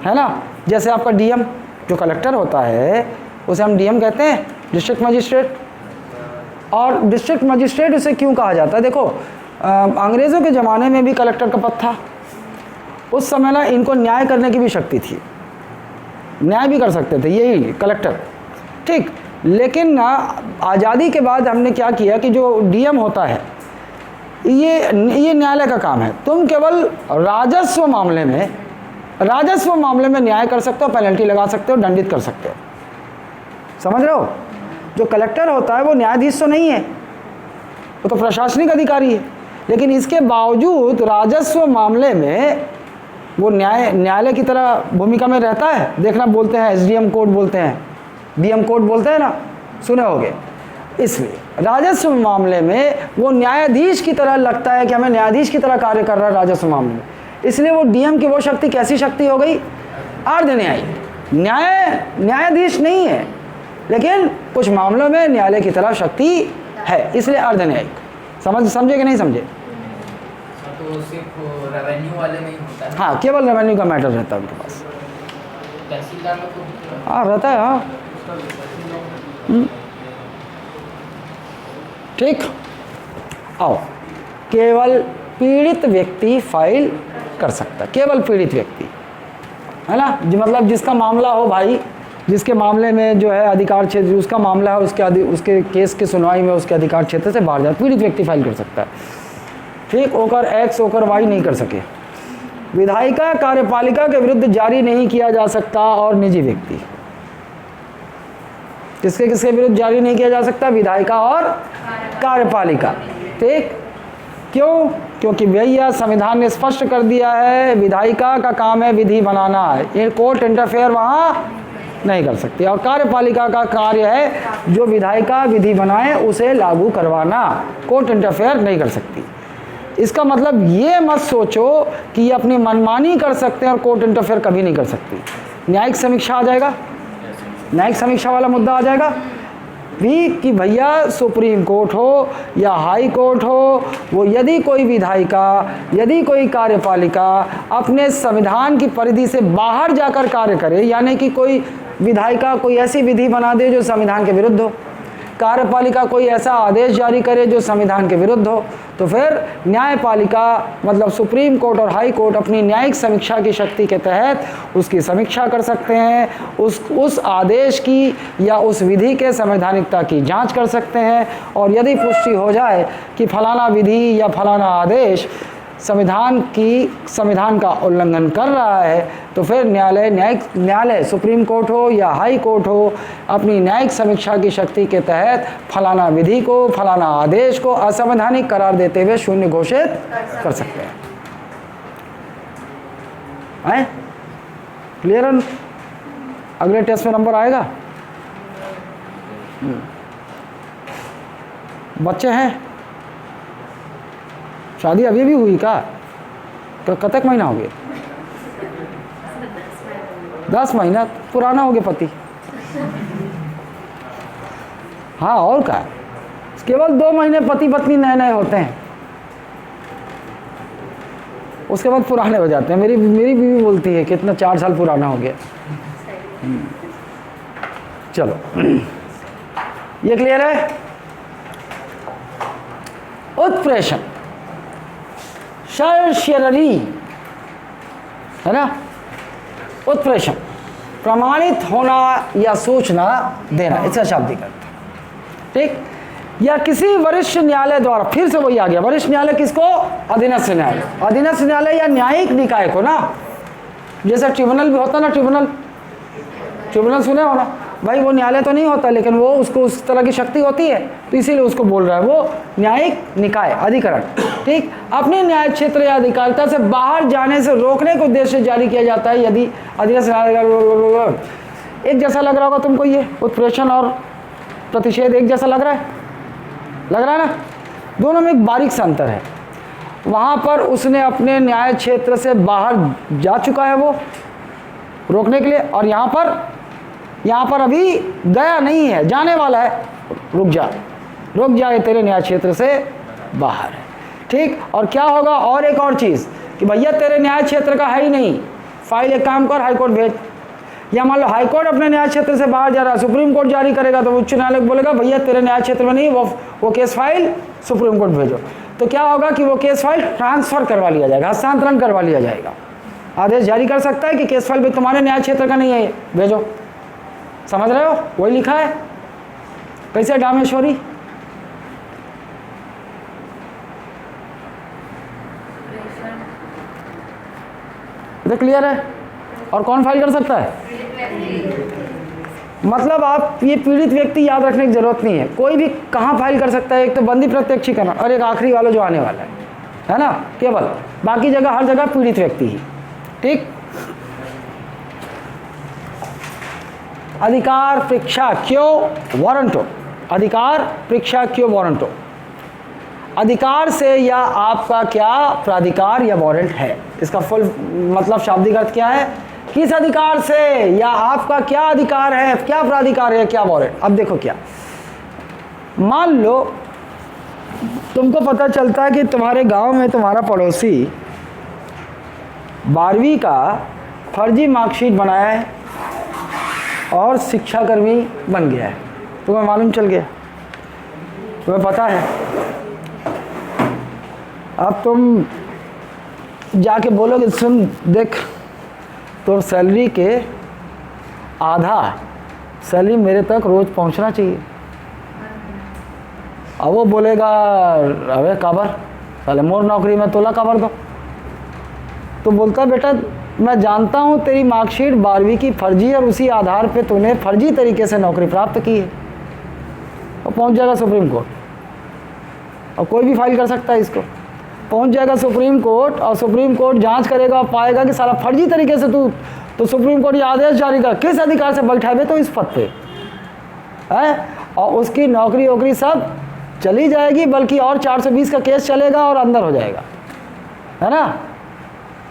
है ना, जैसे आपका डीएम, जो कलेक्टर होता है उसे हम डीएम कहते हैं, डिस्ट्रिक्ट मजिस्ट्रेट। और डिस्ट्रिक्ट मजिस्ट्रेट उसे क्यों कहा जाता है, देखो अंग्रेज़ों के ज़माने में भी कलेक्टर का पद था। उस समय ना इनको न्याय करने की भी शक्ति थी, न्याय भी कर सकते थे यही कलेक्टर, ठीक। लेकिन ना आज़ादी के बाद हमने क्या किया कि जो डीएम होता है ये न्यायालय का काम है। तुम केवल राजस्व मामले में न्याय कर सकते हो, पेनल्टी लगा सकते हो, दंडित कर सकते हो। समझ रहे हो। जो कलेक्टर होता है वो न्यायाधीश तो नहीं है, वो तो प्रशासनिक अधिकारी है, लेकिन इसके बावजूद राजस्व मामले में वो न्यायालय की तरह भूमिका में रहता है। देखना, बोलते हैं एसडीएम कोर्ट बोलते हैं, डीएम कोर्ट बोलते हैं ना, सुने होंगे। इसलिए राजस्व मामले में वो न्यायाधीश की तरह लगता है कि हमें न्यायाधीश की तरह कार्य कर रहा है राजस्व मामले में, इसलिए वो डीएम की वो शक्ति कैसी शक्ति हो गई, अर्ध न्यायिक। न्यायाधीश नहीं है, लेकिन कुछ मामलों में न्यायालय की तरह शक्ति है, इसलिए अर्ध न्यायिक। समझे कि नहीं समझे। तो सिर्फ रेवेन्यू वाले में ही होता है। हाँ, केवल रेवेन्यू का मैटर रहता है उनके पास। तहसीलदार में तो हाँ रहता है, हाँ ठीक। आओ, केवल पीड़ित व्यक्ति फाइल कर सकता है, केवल पीड़ित व्यक्ति, है ना, जो मतलब जिसका मामला हो भाई, जिसके मामले में जो है अधिकार क्षेत्र उसका मामला है, उसके केस की सुनवाई में उसके अधिकार क्षेत्र से बाहर जाए, पीड़ित व्यक्ति फाइल कर सकता है, ठीक। ओकर एक्स ओकर वाई नहीं कर सके, विधायिका कार्यपालिका के विरुद्ध जारी नहीं किया जा सकता और निजी व्यक्ति। किसके किसके विरुद्ध जारी नहीं किया जा सकता? विधायिका और कार्यपालिका। ठीक, क्यों? क्योंकि भैया संविधान ने स्पष्ट कर दिया है विधायिका का काम है विधि बनाना, ये कोर्ट इंटरफेयर वहाँ नहीं कर सकती, और कार्यपालिका का कार्य है जो विधायिका विधि बनाए उसे लागू करवाना, कोर्ट इंटरफेयर नहीं कर सकती। इसका मतलब ये मत सोचो कि ये अपनी मनमानी कर सकते हैं और कोर्ट इंटरफेयर कभी नहीं कर सकती। न्यायिक समीक्षा आ जाएगा, न्यायिक समीक्षा वाला मुद्दा आ जाएगा भी कि भैया सुप्रीम कोर्ट हो या हाई कोर्ट हो, वो यदि कोई विधायिका यदि कोई कार्यपालिका अपने संविधान की परिधि से बाहर जाकर कार्य करे, यानी कि कोई विधायिका कोई ऐसी विधि बना दे जो संविधान के विरुद्ध हो, कार्यपालिका कोई ऐसा आदेश जारी करे जो संविधान के विरुद्ध हो, तो फिर न्यायपालिका मतलब सुप्रीम कोर्ट और हाई कोर्ट अपनी न्यायिक समीक्षा की शक्ति के तहत उसकी समीक्षा कर सकते हैं, उस आदेश की या उस विधि के संवैधानिकता की जांच कर सकते हैं, और यदि पुष्टि हो जाए कि फलाना विधि या फलाना आदेश संविधान का उल्लंघन कर रहा है, तो फिर न्यायालय सुप्रीम कोर्ट हो या हाई कोर्ट हो अपनी न्यायिक समीक्षा की शक्ति के तहत फलाना विधि को फलाना आदेश को असंवैधानिक करार देते हुए शून्य घोषित कर सकते हैं। क्लियर है? अगले टेस्ट में नंबर आएगा। बच्चे हैं? शादी अभी भी हुई का? कतक महीना हो गया? 10 महीना। पुराना हो गया पति। हाँ, और क्या, केवल 2 महीने पति पत्नी नए नए होते हैं, उसके बाद पुराने हो जाते हैं। मेरी बीवी बोलती है कितना 4 साल पुराना हो गया। चलो, ये क्लियर है? उत्प्रेषण शर्शरी है ना, उत्प्रेषण प्रमाणित होना या सूचना देना, इसका शाब्दिक अर्थ। ठीक, या किसी वरिष्ठ न्यायालय द्वारा, फिर से वही आ गया, वरिष्ठ न्यायालय किसको? अधीनस्थ न्यायालय। अधीनस्थ न्यायालय या न्यायिक निकाय को ना, जैसे ट्रिब्यूनल भी होता ना, ट्रिब्यूनल सुने हो ना भाई, वो न्यायालय तो नहीं होता लेकिन वो उसको उस तरह की शक्ति होती है, तो इसीलिए उसको बोल रहा है वो न्यायिक निकाय, अधिकरण। ठीक, अपने न्याय क्षेत्र या अधिकारिता से बाहर जाने से रोकने के उद्देश्य से जारी किया जाता है। यदि अधीनस्थ न्यायालय, एक जैसा लग रहा होगा तुमको, ये उत्प्रेषण और प्रतिषेध एक जैसा लग रहा है ना? दोनों में एक बारीक सा अंतर है। वहाँ पर उसने अपने न्याय क्षेत्र से बाहर जा चुका है वो रोकने के लिए, और यहाँ पर अभी गया नहीं है, जाने वाला है। रुक जा, ये तेरे न्याय क्षेत्र से बाहर है। ठीक, और क्या होगा? और एक और चीज़ कि भैया तेरे न्याय क्षेत्र का है ही नहीं, फाइल एक काम कर, हाईकोर्ट भेज। या मान लो हाईकोर्ट अपने न्याय क्षेत्र से बाहर जा रहा है, सुप्रीम कोर्ट जारी करेगा, तो उच्च न्यायालय बोलेगा भैया तेरे न्याय क्षेत्र में नहीं, वो केस फाइल सुप्रीम कोर्ट भेजो। तो क्या होगा कि वो केस फाइल ट्रांसफ़र करवा लिया जाएगा, हस्तांतरण करवा लिया जाएगा। आदेश जारी कर सकता है कि केस फाइल भी तुम्हारे न्याय क्षेत्र का नहीं है, भेजो। समझ रहे हो? वही लिखा है। कैसे डामेश्वरी? तो क्लियर है? और कौन फाइल कर सकता है? मतलब आप ये पीड़ित व्यक्ति याद रखने की जरूरत नहीं है, कोई भी कहाँ फाइल कर सकता है। एक तो बंदी प्रत्यक्षीकरण और एक आखिरी वाला जो आने वाला है ना, केवल, बाकी जगह हर जगह पीड़ित व्यक्ति ही। ठीक, अधिकार परीक्षा क्यों वारंटो, अधिकार परीक्षा क्यों वारंटो, अधिकार से या आपका क्या प्राधिकार या वारंट है। इसका फुल मतलब शाब्दिक अर्थ क्या है? किस अधिकार से या आपका क्या अधिकार है, क्या प्राधिकार है, क्या वारंट। अब देखो क्या, मान लो तुमको पता चलता है कि तुम्हारे गांव में तुम्हारा पड़ोसी 12वीं का फर्जी मार्कशीट बनाया है और शिक्षाकर्मी बन गया है। तुम्हें मालूम चल गया, तुम्हें पता है। अब तुम जाके बोलोगे सुन देख, तो सैलरी के आधा सैलरी मेरे तक रोज पहुंचना चाहिए। अब वो बोलेगा अबे काबर, साले मोर नौकरी में तोला काबर दो। तो बोलता बेटा मैं जानता हूँ तेरी मार्कशीट 12वीं की फर्जी है और उसी आधार पे तूने फर्जी तरीके से नौकरी प्राप्त की है, और पहुँच जाएगा सुप्रीम कोर्ट। और कोई भी फाइल कर सकता है इसको, पहुँच जाएगा सुप्रीम कोर्ट और सुप्रीम कोर्ट जांच करेगा और पाएगा कि सारा फर्जी तरीके से तू, तो सुप्रीम कोर्ट ये आदेश जारी कर किस अधिकार से बैठाए तो इस पद पे है, और उसकी नौकरी वोकरी सब चली जाएगी, बल्कि और 420 का केस चलेगा और अंदर हो जाएगा, है ना।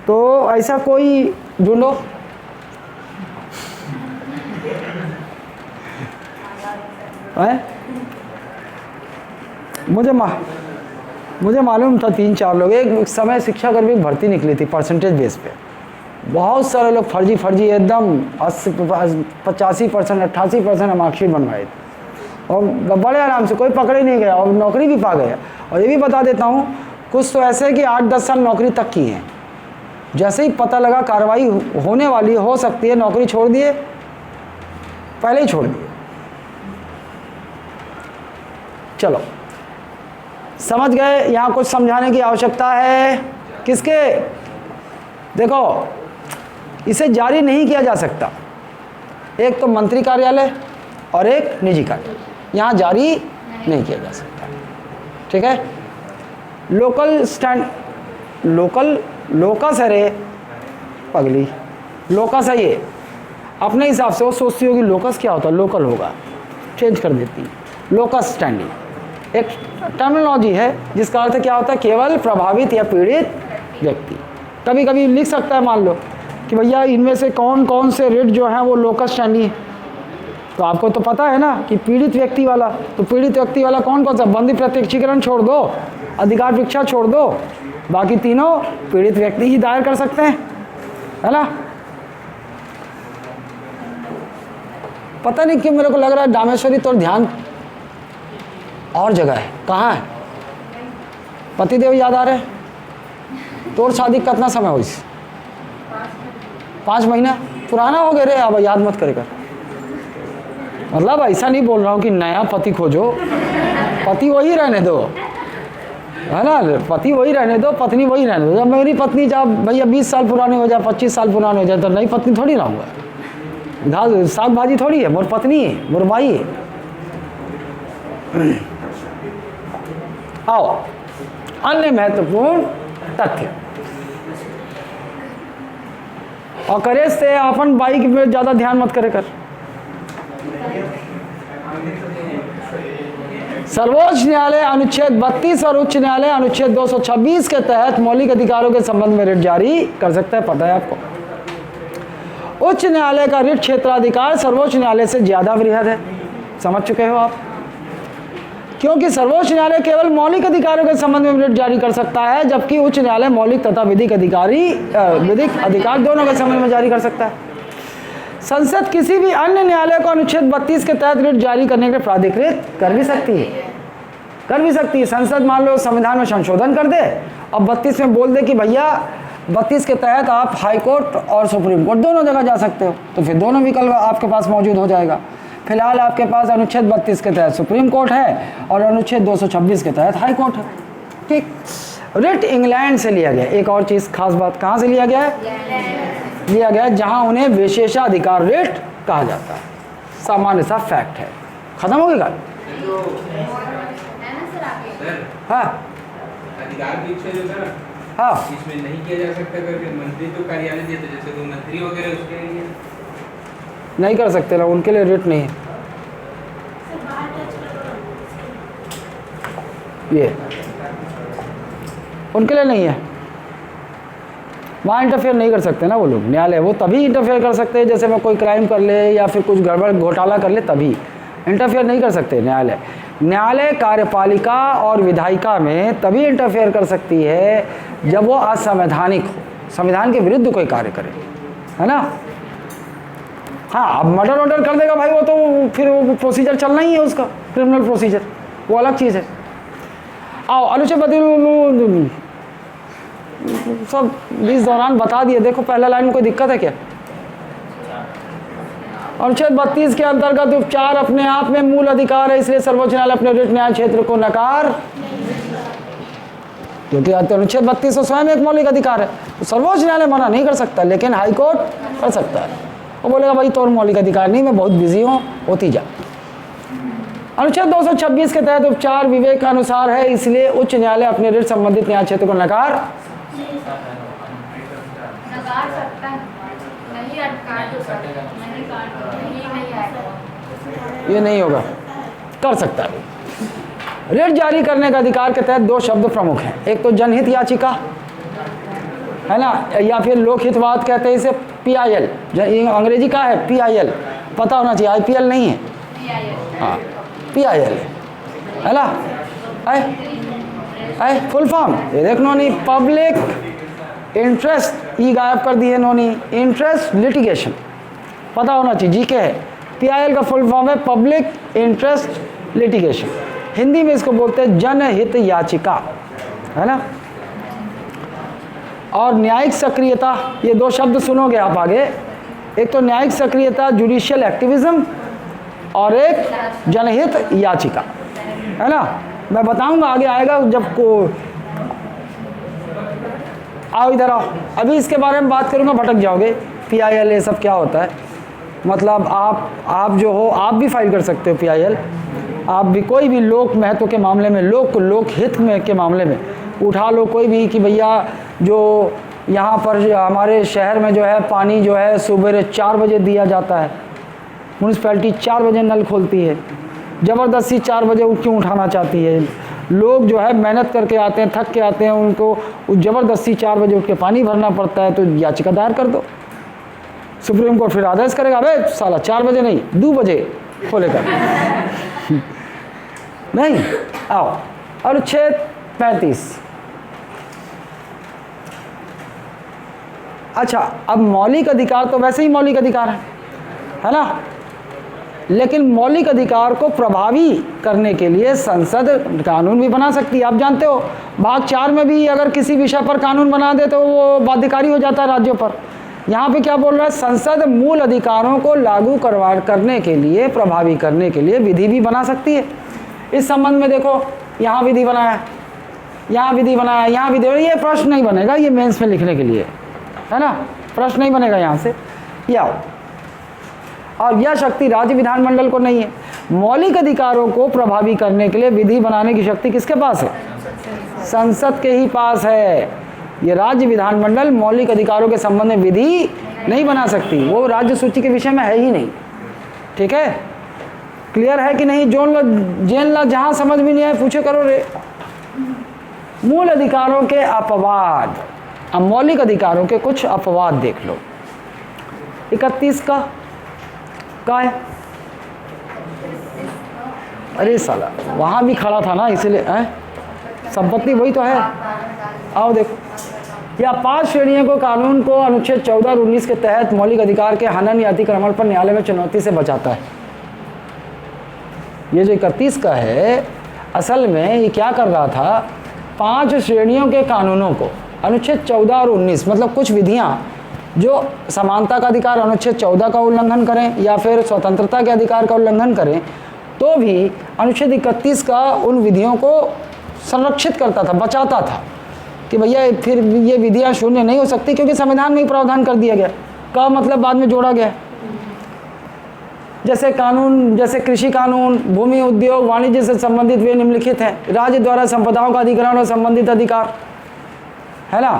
तो ऐसा कोई ढूंढो। मुझे मालूम था 3-4 लोग, एक समय शिक्षा कर्मी की भर्ती निकली थी परसेंटेज बेस पे, बहुत सारे लोग फर्जी एकदम 85%, 88% मार्कशीट बनवाए थे और बड़े आराम से, कोई पकड़े नहीं गया और नौकरी भी पा गया। और ये भी बता देता हूँ, कुछ तो ऐसे कि 8-10 साल नौकरी तक की हैं, जैसे ही पता लगा कार्रवाई होने वाली हो सकती है, नौकरी छोड़ दिए, पहले ही छोड़ दिए। चलो समझ गए, यहाँ कुछ समझाने की आवश्यकता है किसके? देखो इसे जारी नहीं किया जा सकता, एक तो मंत्री कार्यालय और एक निजी कार्यालय, यहाँ जारी नहीं किया जा सकता, ठीक है। लोकल स्टैंड, लोकस है रे पगली, लोकस है ये, अपने हिसाब से वो सोचती होगी लोकस क्या होता है, लोकल होगा, चेंज कर देती है। लोकस स्टैंडिंग एक टर्मिनोलॉजी है जिसका अर्थ क्या होता है, केवल प्रभावित या पीड़ित व्यक्ति। कभी कभी लिख सकता है मान लो कि भैया इनमें से कौन कौन से रिट जो हैं वो लोकस स्टैंडी है, तो आपको तो पता है ना कि पीड़ित व्यक्ति वाला, तो पीड़ित व्यक्ति वाला कौन कौन सा, बंदी प्रत्यक्षीकरण छोड़ दो, अधिकार भिक्षा छोड़ दो, बाकी तीनों पीड़ित व्यक्ति ही दायर कर सकते हैं, है ना। पता नहीं क्यों मेरे को लग रहा है डामेश्वरी तो ध्यान और जगह है, कहाँ है? पतिदेव याद आ रहे हैं? तोर शादी कितना समय हुई? 5 महीना पुराना हो गया रे, अब याद मत करे कर। मतलब ऐसा नहीं बोल रहा हूँ कि नया पति खोजो, पति वही रहने दो, है ना, पति वही रहने दो, पत्नी वही रहने दो। जब मेरी पत्नी जब भैया 20 साल पुरानी हो जाए, 25 साल पुरानी हो जाए, तो नई पत्नी थोड़ी ना हुआ, घास साग भाजी थोड़ी है, मोर पत्नी है, मोर माई है। आओ अन्य महत्वपूर्ण तथ्य, और करे से अपन बाइक में ज़्यादा ध्यान मत करे कर। सर्वोच्च न्यायालय अनुच्छेद 32 और उच्च न्यायालय अनुच्छेद 226 के तहत मौलिक अधिकारों के संबंध में रिट जारी कर सकता है, पता है आपको। उच्च न्यायालय का रिट क्षेत्राधिकार सर्वोच्च न्यायालय से ज्यादा वृहद है, समझ चुके हो आप, क्योंकि सर्वोच्च न्यायालय केवल मौलिक अधिकारों के संबंध में रिट जारी कर सकता है, जबकि उच्च न्यायालय मौलिक तथा विधिक अधिकार दोनों के संबंध में जारी कर सकता है। संसद किसी भी अन्य न्यायालय को अनुच्छेद 32 के तहत रिट जारी करने के लिए प्राधिकृत कर भी सकती है, संसद मान लो संविधान में संशोधन कर दे और 32 में बोल दे कि भैया 32 के तहत आप हाई कोर्ट और सुप्रीम कोर्ट दोनों जगह जा सकते हो, तो फिर दोनों विकल्प आपके पास मौजूद हो जाएगा। फिलहाल आपके पास अनुच्छेद 32 के तहत सुप्रीम कोर्ट है और अनुच्छेद 226 के तहत हाई कोर्ट है, ठीक। रिट इंग्लैंड से लिया गया, एक और चीज़ खास बात, कहाँ से लिया गया है? लिया गया जहाँ उन्हें विशेषाधिकार रिट कहा जाता है, सामान्य सा फैक्ट है, खत्म हो गई बात। हाँ अधिकार की इच्छा जो है हाँ, इसमें नहीं किया जा सकता करके मंत्री तो कार्यालय दिए, तो जैसे कोई मंत्री वगैरह उसके लिए नहीं कर सकते ना, उनके लिए रिट नहीं है ये, उनके लिए नहीं है, वहाँ इंटरफेयर नहीं कर सकते ना वो लोग। न्यायालय वो तभी इंटरफेयर कर सकते हैं जैसे मैं कोई क्राइम कर ले या फिर कुछ गड़बड़ घोटाला कर ले, तभी इंटरफेयर नहीं कर सकते न्यायालय कार्यपालिका और विधायिका में तभी इंटरफेयर कर सकती है जब वो असंवैधानिक हो, संविधान के विरुद्ध कोई कार्य करे, है ना। हाँ, अब मर्डर ऑर्डर कर देगा भाई, वो तो फिर वो प्रोसीजर चलना ही है उसका, क्रिमिनल प्रोसीजर, वो अलग चीज़ है। आओ अनुच्छेद सब इस दौरान बता दिए, देखो पहला लाइन में कोई दिक्कत है क्या? अनुच्छेद 32 के अंतर्गत उपचार अपने आप में मूल अधिकार है, इसलिए सर्वोच्च न्यायालय अपने रिट न्याय क्षेत्र को नकार क्योंकि अनुच्छेद 32 तो स्वयं एक मौलिक अधिकार है, तो सर्वोच्च न्यायालय मना नहीं कर सकता, लेकिन हाईकोर्ट कर सकता है। वो बोलेगा भाई तो मौलिक अधिकार नहीं, मैं बहुत बिजी हूँ, होती जा। अनुच्छेद 226 के तहत उपचार विवेक के अनुसार है, इसलिए उच्च न्यायालय अपने ऋण संबंधित न्याय क्षेत्र को नकार सकता है, नहीं काट सकता, नहीं आएगा, ये नहीं होगा, कर सकता है। ऋण जारी करने का अधिकार के तहत 2 शब्द प्रमुख हैं, एक तो जनहित याचिका है ना, या फिर लोकहितवाद कहते हैं इसे, PIL, अंग्रेजी का है PIL, पता होना चाहिए, IPL नहीं है, हाँ PIL है ना, फुल फॉर्म ये देखो नहीं, पब्लिक इंटरेस्ट, ई गायब कर दिए इन्होंने, इंटरेस्ट लिटिगेशन पता होना चाहिए, जीके है। PIL का फुल फॉर्म है पब्लिक इंटरेस्ट लिटिगेशन, हिंदी में इसको बोलते हैं जनहित याचिका, है ना। और न्यायिक सक्रियता, ये 2 शब्द सुनोगे आप आगे, एक तो न्यायिक सक्रियता जुडिशियल एक्टिविज्म, और एक जनहित याचिका, है ना। मैं बताऊंगा आगे आएगा जब को, आओ इधर आओ, अभी इसके बारे में बात करूंगा, भटक जाओगे। PIL ये सब क्या होता है, मतलब आप जो हो, आप भी फाइल कर सकते हो PIL, आप भी कोई भी लोक महत्व के मामले में, लोक हित में के मामले में उठा लो कोई भी, कि भैया जो यहाँ पर हमारे शहर में जो है पानी जो है सुबह 4 बजे दिया जाता है, म्यूनसिपैलिटी 4 बजे नल खोलती है, ज़बरदस्ती 4 बजे क्यों उठाना चाहती है, लोग जो है मेहनत करके आते हैं, थक के आते हैं, उनको ज़बरदस्ती 4 बजे उठ के पानी भरना पड़ता है, तो याचिका दायर कर दो। सुप्रीम कोर्ट फिर आदेश करेगा, अबे साला 4 बजे नहीं 2 बजे खोलेगा नहीं। आओ अनुच्छेद 35। अच्छा, अब मौलिक अधिकार तो वैसे ही मौलिक अधिकार है ना, लेकिन मौलिक अधिकार को प्रभावी करने के लिए संसद कानून भी बना सकती है। आप जानते हो भाग 4 में भी अगर किसी विषय पर कानून बना दे तो वो बाध्यकारी हो जाता है राज्यों पर। यहाँ पे क्या बोल रहा है, संसद मूल अधिकारों को लागू करने के लिए, प्रभावी करने के लिए विधि भी बना सकती है। इस संबंध में देखो, यहाँ विधि बनाया, यहाँ विधि बनाया, यहाँ विधि, ये प्रश्न नहीं बनेगा, ये मेंस में लिखने के लिए है ना, प्रश्न नहीं बनेगा यहाँ से, ये आओ। और यह शक्ति राज्य विधानमंडल को नहीं है। मौलिक अधिकारों को प्रभावी करने के लिए विधि बनाने की शक्ति किसके पास है? संसद के ही पास है। ये राज्य विधानमंडल मौलिक अधिकारों के संबंध में विधि नहीं बना सकती, वो राज्य सूची के विषय में है ही नहीं। ठीक है, क्लियर है कि नहीं? जेन ला जहाँ समझ में नहीं आए पूछे करो रे। मूल अधिकारों के अपवाद, अब मौलिक अधिकारों के कुछ अपवाद देख लो। 31 का है, अरे साला वहाँ भी खड़ा था ना, इसीलिए संपत्ति वही तो है। आओ देखो, या 5 श्रेणियों को कानून को अनुच्छेद 14 और 19 के तहत मौलिक अधिकार के हनन या अतिक्रमण पर न्यायालय में चुनौती से बचाता है। ये जो 31 का है, असल में ये क्या कर रहा था, 5 श्रेणियों के कानूनों को अनुच्छेद 14 और 19, मतलब कुछ विधियां जो समानता का अधिकार अनुच्छेद 14 का उल्लंघन करें या फिर स्वतंत्रता के अधिकार का उल्लंघन करें, तो भी अनुच्छेद 31 का उन विधियों को संरक्षित करता था, बचाता था कि भैया फिर ये विधियां शून्य नहीं हो सकती, क्योंकि संविधान में ही प्रावधान कर दिया गया। का मतलब बाद में जोड़ा गया। जैसे कानून, जैसे कृषि कानून, भूमि, उद्योग, वाणिज्य से संबंधित वे निम्नलिखित हैं। राज्य द्वारा संपदाओं का अधिग्रहण और संबंधित अधिकार, है ना।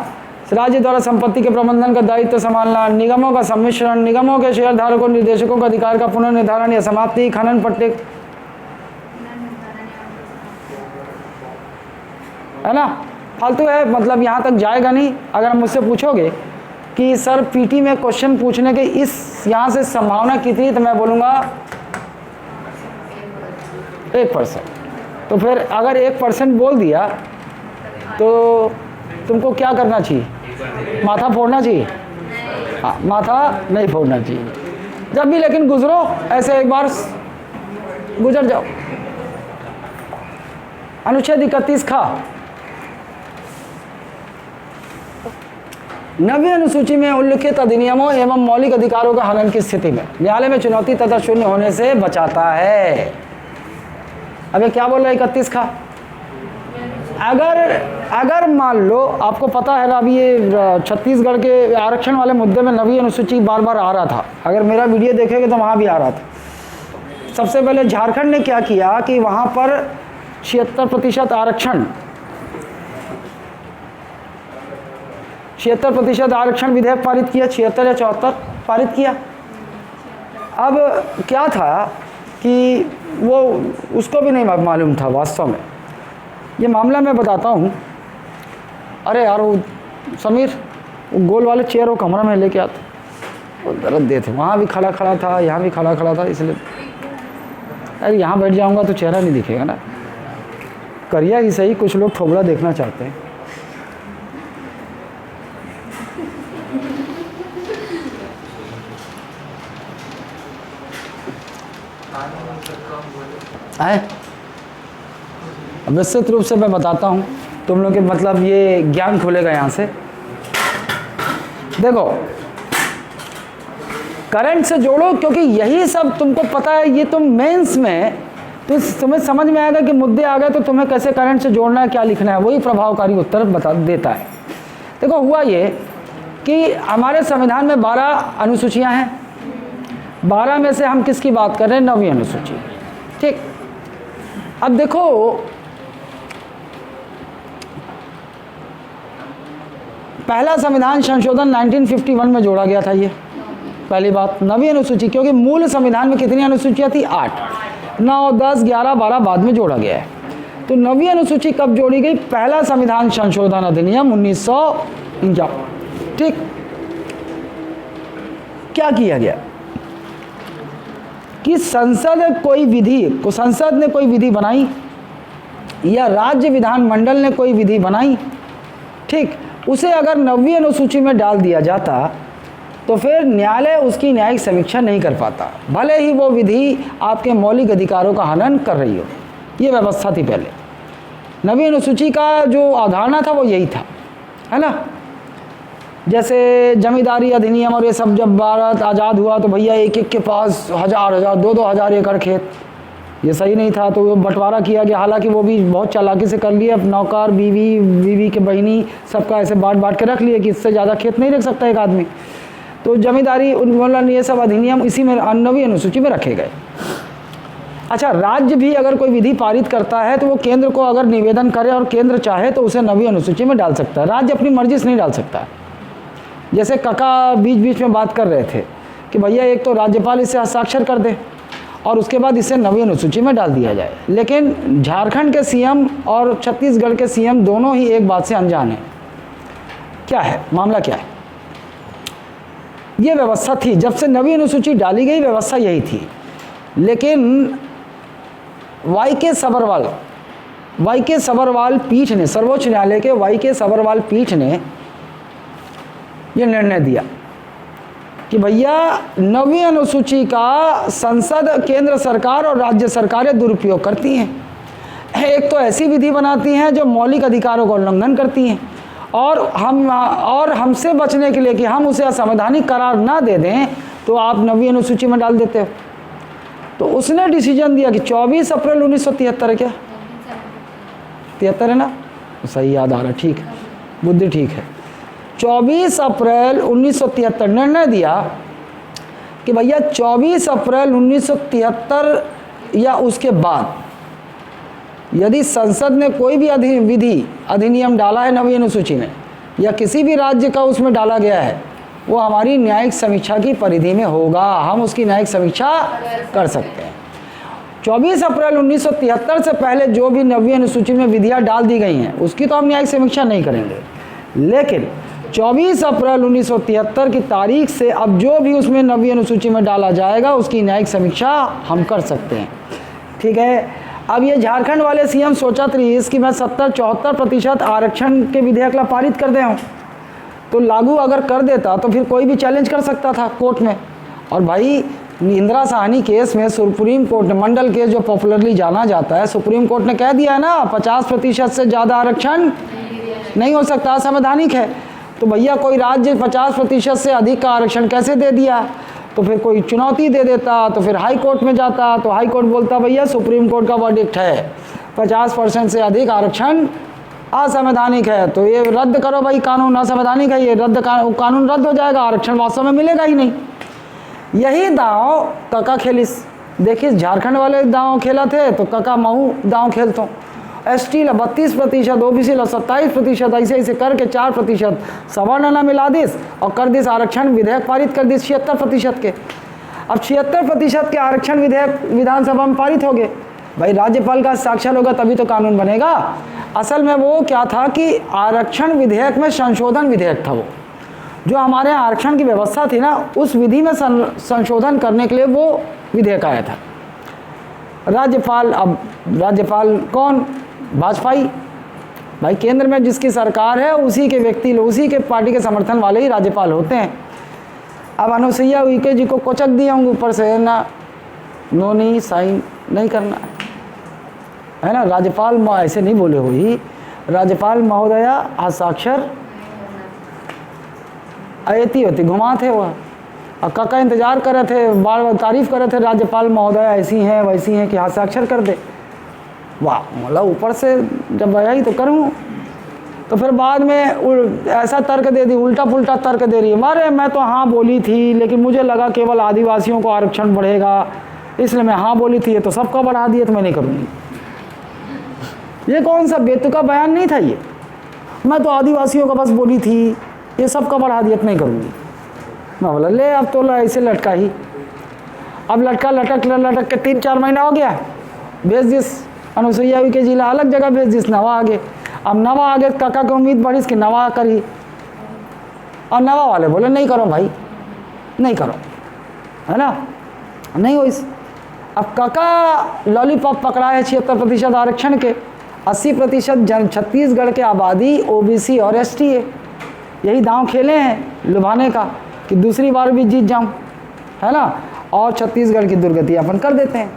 राज्य द्वारा संपत्ति के प्रबंधन का दायित्व संभालना, निगमों का सम्मिश्रण, निगमों के शेयर धारकों निर्देशकों का अधिकार का पुनर्निर्धारण या समाप्ति, खनन पट्टे, है ना। फालतू है, मतलब यहाँ तक जाएगा नहीं। अगर मुझसे पूछोगे कि सर पीटी में क्वेश्चन पूछने के इस यहाँ से संभावना कितनी, तो मैं बोलूँगा 1%। तो फिर अगर 1% बोल दिया तो तुमको क्या करना चाहिए? माथा फोड़ना चाहिए? हाँ, माथा नहीं फोड़ना चाहिए। जब भी लेकिन गुजरो ऐसे एक बार गुजर जाओ। अनुच्छेद 31 खा, 9वीं अनुसूची में उल्लिखित अधिनियमों एवं मौलिक अधिकारों का हनन की स्थिति में न्यायालय में चुनौती तथा शून्य होने से बचाता है। अब ये क्या बोल रहा है 31 का? अगर अगर मान लो आपको पता है ना, अभी ये छत्तीसगढ़ के आरक्षण वाले मुद्दे में नवी अनुसूची बार बार आ रहा था, अगर मेरा वीडियो देखेंगे तो वहाँ भी आ रहा था। सबसे पहले झारखंड ने क्या किया कि वहाँ पर 76% आरक्षण 76% आरक्षण विधेयक पारित किया, 76 या 74 पारित किया। अब क्या था कि वो उसको भी नहीं मालूम था वास्तव में। ये मामला मैं बताता हूँ। अरे यार वो समीर, वो गोल वाले चेयर वो कमरा में लेके आते, वो दर्द दे थे, वहाँ भी खड़ा खड़ा था, यहाँ भी खड़ा खड़ा था, इसलिए अरे यहाँ बैठ जाऊँगा तो चेहरा नहीं दिखेगा ना। करिया ही सही, कुछ लोग ठोबड़ा देखना चाहते हैं। है विस्तृत रूप से मैं बताता हूँ, तुम लोग के मतलब ये ज्ञान खुलेगा यहाँ से। देखो करंट से जोड़ो, क्योंकि यही सब तुमको पता है। ये तुम मेंस में तो तुम्हें समझ में आएगा कि मुद्दे आ गए तो तुम्हें कैसे करंट से जोड़ना है, क्या लिखना है, वही प्रभावकारी उत्तर बता देता है। देखो हुआ ये कि हमारे संविधान में 12 अनुसूचियाँ हैं। 12 में से हम किसकी बात कर रहे हैं? 9वीं अनुसूची। ठीक, अब देखो पहला संविधान संशोधन 1951 में जोड़ा गया था। ये पहली बात। 9वीं अनुसूची, क्योंकि मूल संविधान में कितनी अनुसूचियाँ थी? 8, 9, 10, 11, 12 बाद में जोड़ा गया है। तो 9वीं अनुसूची कब जोड़ी गई? पहला संविधान संशोधन अधिनियम 1951। ठीक, क्या किया गया कि संसद ने कोई विधि बनाई या राज्य विधानमंडल ने कोई विधि बनाई, ठीक, उसे अगर 9वीं अनुसूची में डाल दिया जाता तो फिर न्यायालय उसकी न्यायिक समीक्षा नहीं कर पाता, भले ही वो विधि आपके मौलिक अधिकारों का हनन कर रही हो। ये व्यवस्था थी पहले। 9वीं अनुसूची का जो अवधारणा था वो यही था, है ना। जैसे जमींदारी अधिनियम और ये सब, जब भारत आज़ाद हुआ तो भैया एक एक के पास 1000 दो हजार एकड़ खेत, ये सही नहीं था तो वो बंटवारा किया गया। हालांकि वो भी बहुत चालाकी से कर लिए, अब नौकर बीवी के बहिनी सबका ऐसे बांट के रख लिए कि इससे ज़्यादा खेत नहीं रख सकता एक आदमी। तो जमींदारी उन्मूलन ये सब अधिनियम इसी में 9वीं अनुसूची में रखे गए। अच्छा, राज्य भी अगर कोई विधि पारित करता है तो वो केंद्र को अगर निवेदन करे और केंद्र चाहे तो उसे 9वीं अनुसूची में डाल सकता है। राज्य अपनी मर्जी से नहीं डाल सकता। जैसे काका बीच में बात कर रहे थे कि भैया एक तो राज्यपाल इसे हस्ताक्षर कर दे और उसके बाद इसे 9वीं अनुसूची में डाल दिया जाए। लेकिन झारखंड के सीएम और छत्तीसगढ़ के सीएम दोनों ही एक बात से अनजान हैं। क्या है मामला? क्या है? ये व्यवस्था थी जब से 9वीं अनुसूची डाली गई, व्यवस्था यही थी। लेकिन वाई के सबरवाल पीठ ने, सर्वोच्च न्यायालय के वाई के सबरवाल पीठ ने ये निर्णय दिया कि भैया 9वीं अनुसूची का संसद, केंद्र सरकार और राज्य सरकारें दुरुपयोग करती हैं। एक तो ऐसी विधि बनाती हैं जो मौलिक अधिकारों का उल्लंघन करती हैं, और हमसे बचने के लिए कि हम उसे असंवैधानिक करार ना दे दें तो आप 9वीं अनुसूची में डाल देते हो। तो उसने डिसीजन दिया कि 24 अप्रैल 1973 क्या 73 है ना, सही याद आ रहा, ठीक है, बुद्धि ठीक है। 24 अप्रैल 1973 निर्णय दिया कि भैया 24 अप्रैल 1973 या उसके बाद यदि संसद ने कोई भी अधिनियम डाला है 9वीं अनुसूची में या किसी भी राज्य का उसमें डाला गया है, वो हमारी न्यायिक समीक्षा की परिधि में होगा, हम उसकी न्यायिक समीक्षा कर सकते हैं। 24 अप्रैल 1973 से पहले जो भी 9वीं अनुसूची में विधियाँ डाल दी गई हैं उसकी तो हम न्यायिक समीक्षा नहीं करेंगे। लेकिन 24 अप्रैल 1973 की तारीख से अब जो भी उसमें 9वीं अनुसूची में डाला जाएगा उसकी न्यायिक समीक्षा हम कर सकते हैं। ठीक है। अब ये झारखंड वाले सीएम सोचा कि मैं 74% आरक्षण के विधेयक ला पारित कर दे हूँ, तो लागू अगर कर देता तो फिर कोई भी चैलेंज कर सकता था कोर्ट में। और भाई इंदिरा साहनी केस में सुप्रीम कोर्ट ने, मंडल केस जो पॉपुलरली जाना जाता है, सुप्रीम कोर्ट ने कह दिया है ना 50% से ज़्यादा आरक्षण नहीं हो सकता, असंवैधानिक है। तो भैया कोई राज्य 50% से अधिक का आरक्षण कैसे दे दिया? तो फिर कोई चुनौती दे देता, तो फिर हाई कोर्ट में जाता, तो हाई कोर्ट बोलता भैया सुप्रीम कोर्ट का वर्डिक्ट है 50% से अधिक आरक्षण असंवैधानिक है तो ये रद्द करो भाई, कानून असंवैधानिक है, ये कानून रद्द हो जाएगा, आरक्षण वास्तव में मिलेगा ही नहीं। यही दांव कका खेलिस। देखिए झारखंड वाले दांव खेला थे तो कका महू दांव खेलता हूँ। ST ला 32%, OBC ला 27%, ऐसे ऐसे करके 4% सवर्ण ला मिला दिस और कर दिस आरक्षण विधेयक पारित कर दिस 76% के। अब 76% के आरक्षण विधेयक विधानसभा में पारित हो गए। भाई राज्यपाल का हस्ताक्षर होगा तभी तो कानून बनेगा। असल में वो क्या था कि आरक्षण विधेयक में संशोधन विधेयक था, वो जो हमारे यहाँ आरक्षण की व्यवस्था थी ना, उस विधि में संशोधन करने के लिए वो विधेयक आया था। राज्यपाल, अब राज्यपाल कौन? भाजपाई। भाई केंद्र में जिसकी सरकार है उसी के व्यक्ति, उसी के पार्टी के समर्थन वाले ही राज्यपाल होते हैं। अब अनुसुईया उइके जी को कोचक दिया हूँ ऊपर से ना, नो नहीं साइन नहीं करना है ना। राज्यपाल ऐसे नहीं बोले हुई, राज्यपाल महोदया हस्ताक्षर अयती होती घुमा थे वह। और काका इंतजार कर रहे थे, बार बार तारीफ कर रहे थे, राज्यपाल महोदया ऐसी हैं वैसी हैं कि हस्ताक्षर कर दे। वाह, मतलब ऊपर से जब आया ही तो करूँ, तो फिर बाद में ऐसा तर्क दे दी, उल्टा पुल्टा तर्क दे रही है। मारे मैं तो हाँ बोली थी, लेकिन मुझे लगा केवल आदिवासियों को आरक्षण बढ़ेगा इसलिए मैं हाँ बोली थी, ये तो सबका बढ़ा दिया तो मैं नहीं करूँगी। ये कौन सा बेतुका बयान नहीं था ये, मैं तो आदिवासियों का बस बोली थी, ये सबका बढ़ा दिया तो नहीं करूँगी। मैं बोला ले अब तो ऐसे लटका ही। अब लटका लटक के 3-4 महीना हो गया, भेज दिस अनुसुईया के जिला अलग जगह भेज दिस, नवा आगे। अब नवा आगे काका की उम्मीद बढ़ी कि नवा करी, और नवा वाले बोले नहीं करो भाई, नहीं करो, है ना, नहीं हो इस। अब काका लॉलीपॉप पकड़ा है 76% आरक्षण के, 80% छत्तीसगढ़ के आबादी OBC और ST है। यही दांव खेले हैं लुभाने का कि दूसरी बार भी जीत जाऊं, है ना, और छत्तीसगढ़ की दुर्गति अपन कर देते हैं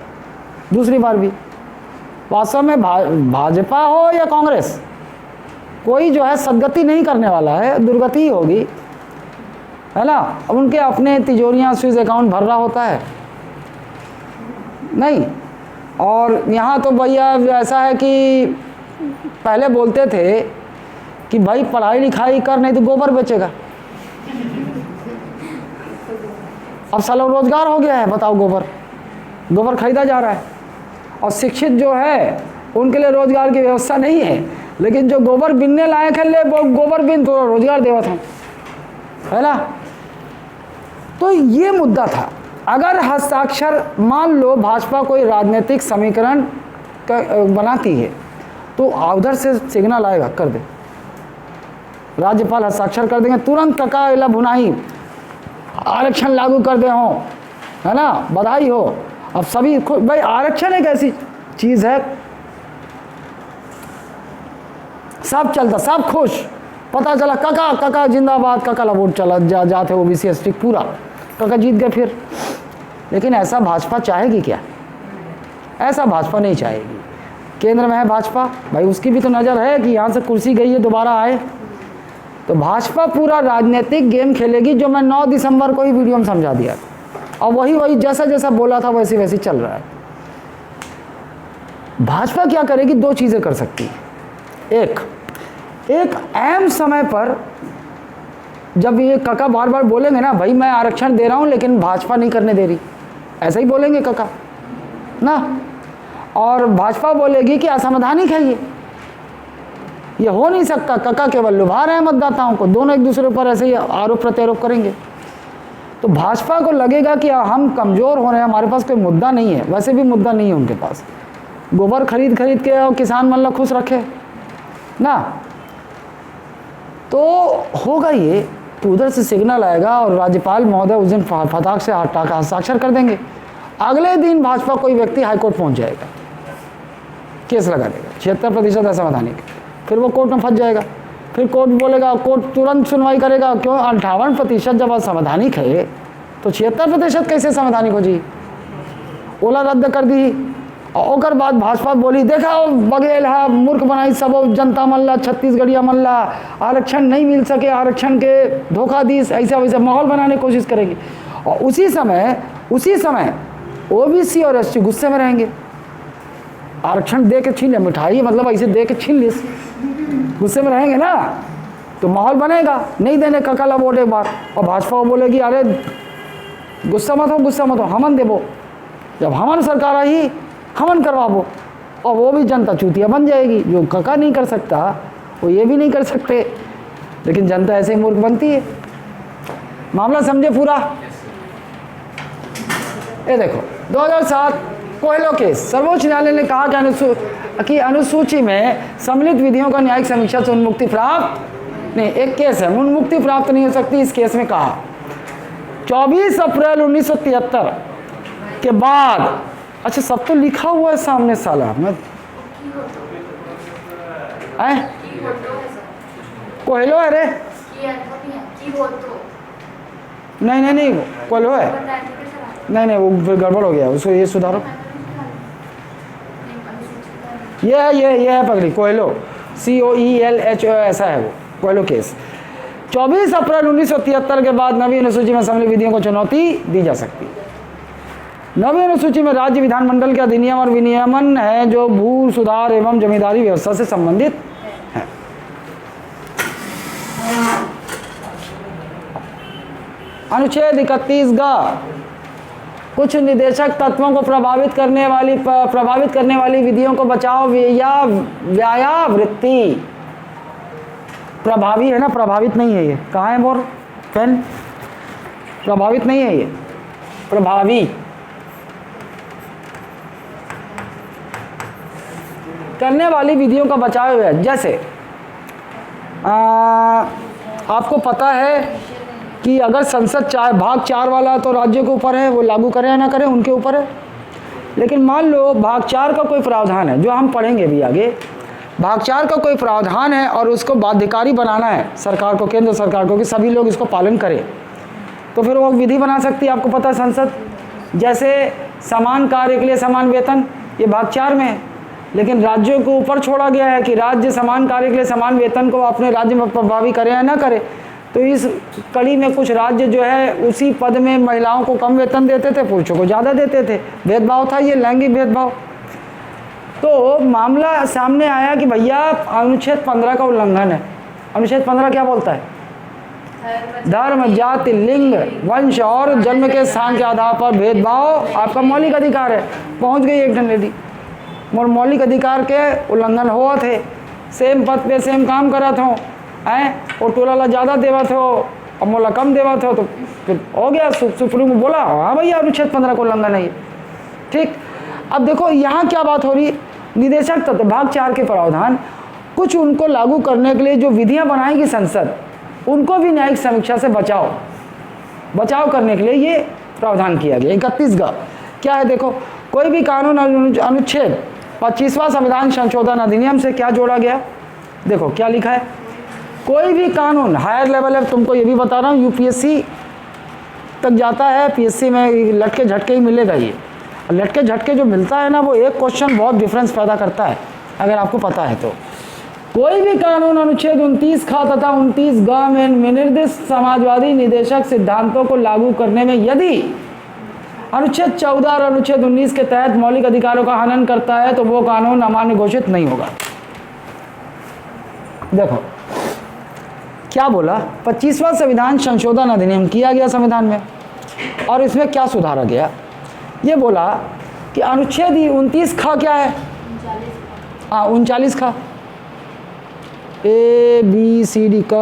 दूसरी बार भी। वास्तव में भाजपा हो या कांग्रेस, कोई जो है सदगति नहीं करने वाला है, दुर्गति ही होगी, है ना। अब उनके अपने तिजोरियां स्विस अकाउंट भर रहा होता है नहीं। और यहाँ तो भैया ऐसा है कि पहले बोलते थे कि भाई पढ़ाई लिखाई कर नहीं तो गोबर बेचेगा, अब साला रोजगार हो गया है, बताओ गोबर खरीदा जा रहा है। और शिक्षित जो है उनके लिए रोजगार की व्यवस्था नहीं है, लेकिन जो गोबर बिनने लायक है ले वो गोबर बिन तो रोजगार देवा था, है ना। तो ये मुद्दा था। अगर हस्ताक्षर मान लो भाजपा कोई राजनीतिक समीकरण बनाती है तो उधर से सिग्नल आएगा कर दे, राज्यपाल हस्ताक्षर कर देंगे तुरंत, कका इला भुनाई आरक्षण लागू कर दे हो, है ना, बधाई हो। अब सभी भाई आरक्षण एक ऐसी चीज़ है, सब चलता, सब खुश, पता चला कका जिंदाबाद, कका ला वोट चला जाते OBC ST पूरा, कका जीत गए फिर। लेकिन ऐसा भाजपा चाहेगी क्या? ऐसा भाजपा नहीं चाहेगी। केंद्र में है भाजपा, भाई उसकी भी तो नज़र है कि यहाँ से कुर्सी गई है दोबारा आए, तो भाजपा पूरा राजनीतिक गेम खेलेगी, जो मैं 9 दिसंबर को ही वीडियो में समझा दिया, और वही जैसा जैसा बोला था वैसे वैसे चल रहा है। भाजपा क्या करेगी? 2 चीज़ें कर सकती है। एक अहम समय पर जब ये कका बार बार बोलेंगे ना, भाई मैं आरक्षण दे रहा हूँ लेकिन भाजपा नहीं करने दे रही, ऐसा ही बोलेंगे कका ना, और भाजपा बोलेगी कि असंवैधानिक है ये हो नहीं सकता, कका केवल लुभा रहे हैं मतदाताओं को, दोनों एक दूसरे पर ऐसे ही आरोप प्रत्यारोप करेंगे। तो भाजपा को लगेगा कि हम कमज़ोर हो रहे हैं, हमारे पास कोई मुद्दा नहीं है, वैसे भी मुद्दा नहीं है उनके पास, गोबर खरीद के और किसान मन ला खुश रखे ना, तो होगा ये, तो उधर से सिग्नल आएगा और राज्यपाल महोदय उस दिन फटाक से हस्ताक्षर कर देंगे। अगले दिन भाजपा कोई व्यक्ति हाईकोर्ट पहुंच जाएगा, केस लगा देगा 76% असंवैधानिक, फिर वो कोर्ट में फंस जाएगा, फिर कोर्ट बोलेगा, कोर्ट तुरंत सुनवाई करेगा, क्यों 58% जब असंवैधानिक है तो 76% कैसे संवैधानिक हो जी, ओला रद्द कर दी। और बाद भाजपा बोली देखा बघेल है मूर्ख बनाई सब जनता मल्ला छत्तीसगढ़िया मल्ला, आरक्षण नहीं मिल सके, आरक्षण के धोखा दी, ऐसा वैसा माहौल बनाने की कोशिश करेगी। और उसी समय OBC और ST गुस्से में रहेंगे, आरक्षण दे के छीन ले, मिठाई मतलब ऐसे दे के छीन ली, गुस्से में रहेंगे ना तो माहौल बनेगा, नहीं देने का कल वोट एक बार, और भाजपा को बोलेगी अरे गुस्सा मत हो, हमन देवो, जब हमन सरकार आई हमन करवाबो, और वो भी जनता चूतिया बन जाएगी। जो कका नहीं कर सकता वो ये भी नहीं कर सकते, लेकिन जनता ऐसे ही मूर्ख बनती है। मामला समझे पूरा? ये देखो 2007 कोयलो केस, सर्वोच्च न्यायालय ने कहा कि अनुसूची में सम्मिलित विधियों का न्यायिक समीक्षा से उन्मुक्ति प्राप्त नहीं, एक केस है उन्मुक्ति प्राप्त नहीं हो सकती। इस केस में कहा 24 अप्रैल 1973 के बाद, अच्छा सब तो लिखा हुआ है सामने साला, मैं कोयलो है रे, नहीं कोयलो है, नहीं वो फिर गड़बड़ हो गया, उसको ये सुधारो। ये है पगड़ी, कोयलो COELHO ऐसा है वो कोयलो केस। 24 अप्रैल 1973 के बाद नवी अनुसूची में सम्मिलित विधियों को चुनौती दी जा सकती है। नवी अनुसूची में राज्य विधानमंडल के अधिनियम और विनियमन है जो भू सुधार एवं जमींदारी व्यवस्था से संबंधित है। अनुच्छेद 31 कुछ निदेशक तत्वों को प्रभावित करने वाली विधियों को बचाव या व्यायावृत्ति, प्रभावी है ना, प्रभावित नहीं है ये, कहाँ है मोर पेन, प्रभावित नहीं है ये, प्रभावी करने वाली विधियों का बचाव है। जैसे आपको पता है कि अगर संसद चाहे भाग 4 वाला तो राज्यों के ऊपर है, वो लागू करें या ना करें उनके ऊपर है। लेकिन मान लो भाग 4 का कोई प्रावधान है, जो हम पढ़ेंगे भी आगे, भाग 4 का कोई प्रावधान है और उसको बाध्यकारी बनाना है सरकार को, केंद्र सरकार को, कि सभी लोग इसको पालन करें, तो फिर वो विधि बना सकती है। आपको पता है संसद, जैसे समान कार्य के लिए समान वेतन, ये भाग 4 में है, लेकिन राज्यों को ऊपर छोड़ा गया है कि राज्य समान कार्य के लिए समान वेतन को अपने राज्य में प्रभावी करें या ना करें। तो इस कड़ी में कुछ राज्य जो है उसी पद में महिलाओं को कम वेतन देते थे, पुरुषों को ज़्यादा देते थे, भेदभाव था, ये लैंगिक भेदभाव। तो मामला सामने आया कि भैया अनुच्छेद 15 का उल्लंघन है। अनुच्छेद 15 क्या बोलता है? धर्म, जाति, लिंग, वंश और जन्म के स्थान के आधार पर भेदभाव आपका मौलिक अधिकार है। पहुंच गई एक ढंग लेडी, मोर मौलिक अधिकार के उल्लंघन हुआ थे, सेम पद पे सेम काम करत हो हैं, और टोला ला ज़्यादा देवत हो और मोला कम देवत हो, तो फिर हो गया। सुप्रीम को बोला हाँ भैया अनुच्छेद 15 का उल्लंघन है ये, ठीक। अब देखो यहाँ क्या बात हो रही है, निदेशक तत्व भाग 4 के प्रावधान, कुछ उनको लागू करने के लिए जो विधियाँ बनाएगी संसद, उनको भी न्यायिक समीक्षा से बचाव करने के लिए ये प्रावधान किया गया। 31 क्या है देखो, कोई भी कानून अनुच्छेद 25वां संविधान संशोधन अधिनियम से क्या जोड़ा गया, देखो क्या लिखा है, कोई भी कानून हायर लेवल है, तुमको ये भी बता रहा हूँ, UPSC तक जाता है, PSC में लटके झटके ही मिलेगा ये। लटके झटके जो मिलता है ना, वो एक क्वेश्चन बहुत डिफरेंस पैदा करता है, अगर आपको पता है तो। कोई भी कानून अनुच्छेद 29 तथा 29 में निर्दिष्ट समाजवादी निदेशक सिद्धांतों को लागू करने में यदि अनुच्छेद 14 और अनुच्छेद 19 के तहत मौलिक अधिकारों का हनन करता है तो वो कानून अमान्य घोषित नहीं होगा। देखो क्या बोला, 25वां संविधान संशोधन अधिनियम किया गया संविधान में, और इसमें क्या सुधारा गया, ये बोला कि अनुच्छेद 29 क्या है, 39 ABCD क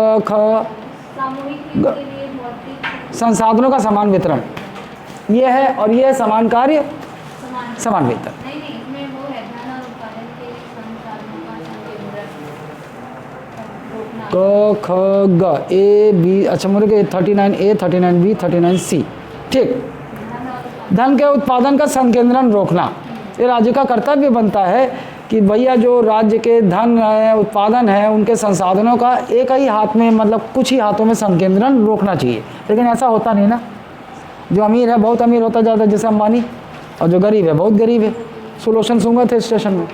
संसाधनों का समान वितरण, ये है, और ये है समान कार्य समान वेतन। इसमें वो है धन और उत्पादन के संसाधनों का संकेंद्रण रोकना। क ख ग A B, अच्छा मेरे को 39A 39B 39C, ठीक। धन के उत्पादन का संकेंद्रण रोकना, ये राज्य का कर्तव्य बनता है कि भैया जो राज्य के धन है, उत्पादन है, उनके संसाधनों का एक ही हाथ में, मतलब कुछ ही हाथों में संकेंद्रण रोकना चाहिए। लेकिन ऐसा होता नहीं ना, जो अमीर है बहुत अमीर होता जाता है जैसे अंबानी, और जो गरीब है बहुत गरीब है। सोल्यूशन सूंगा थे स्टेशन में,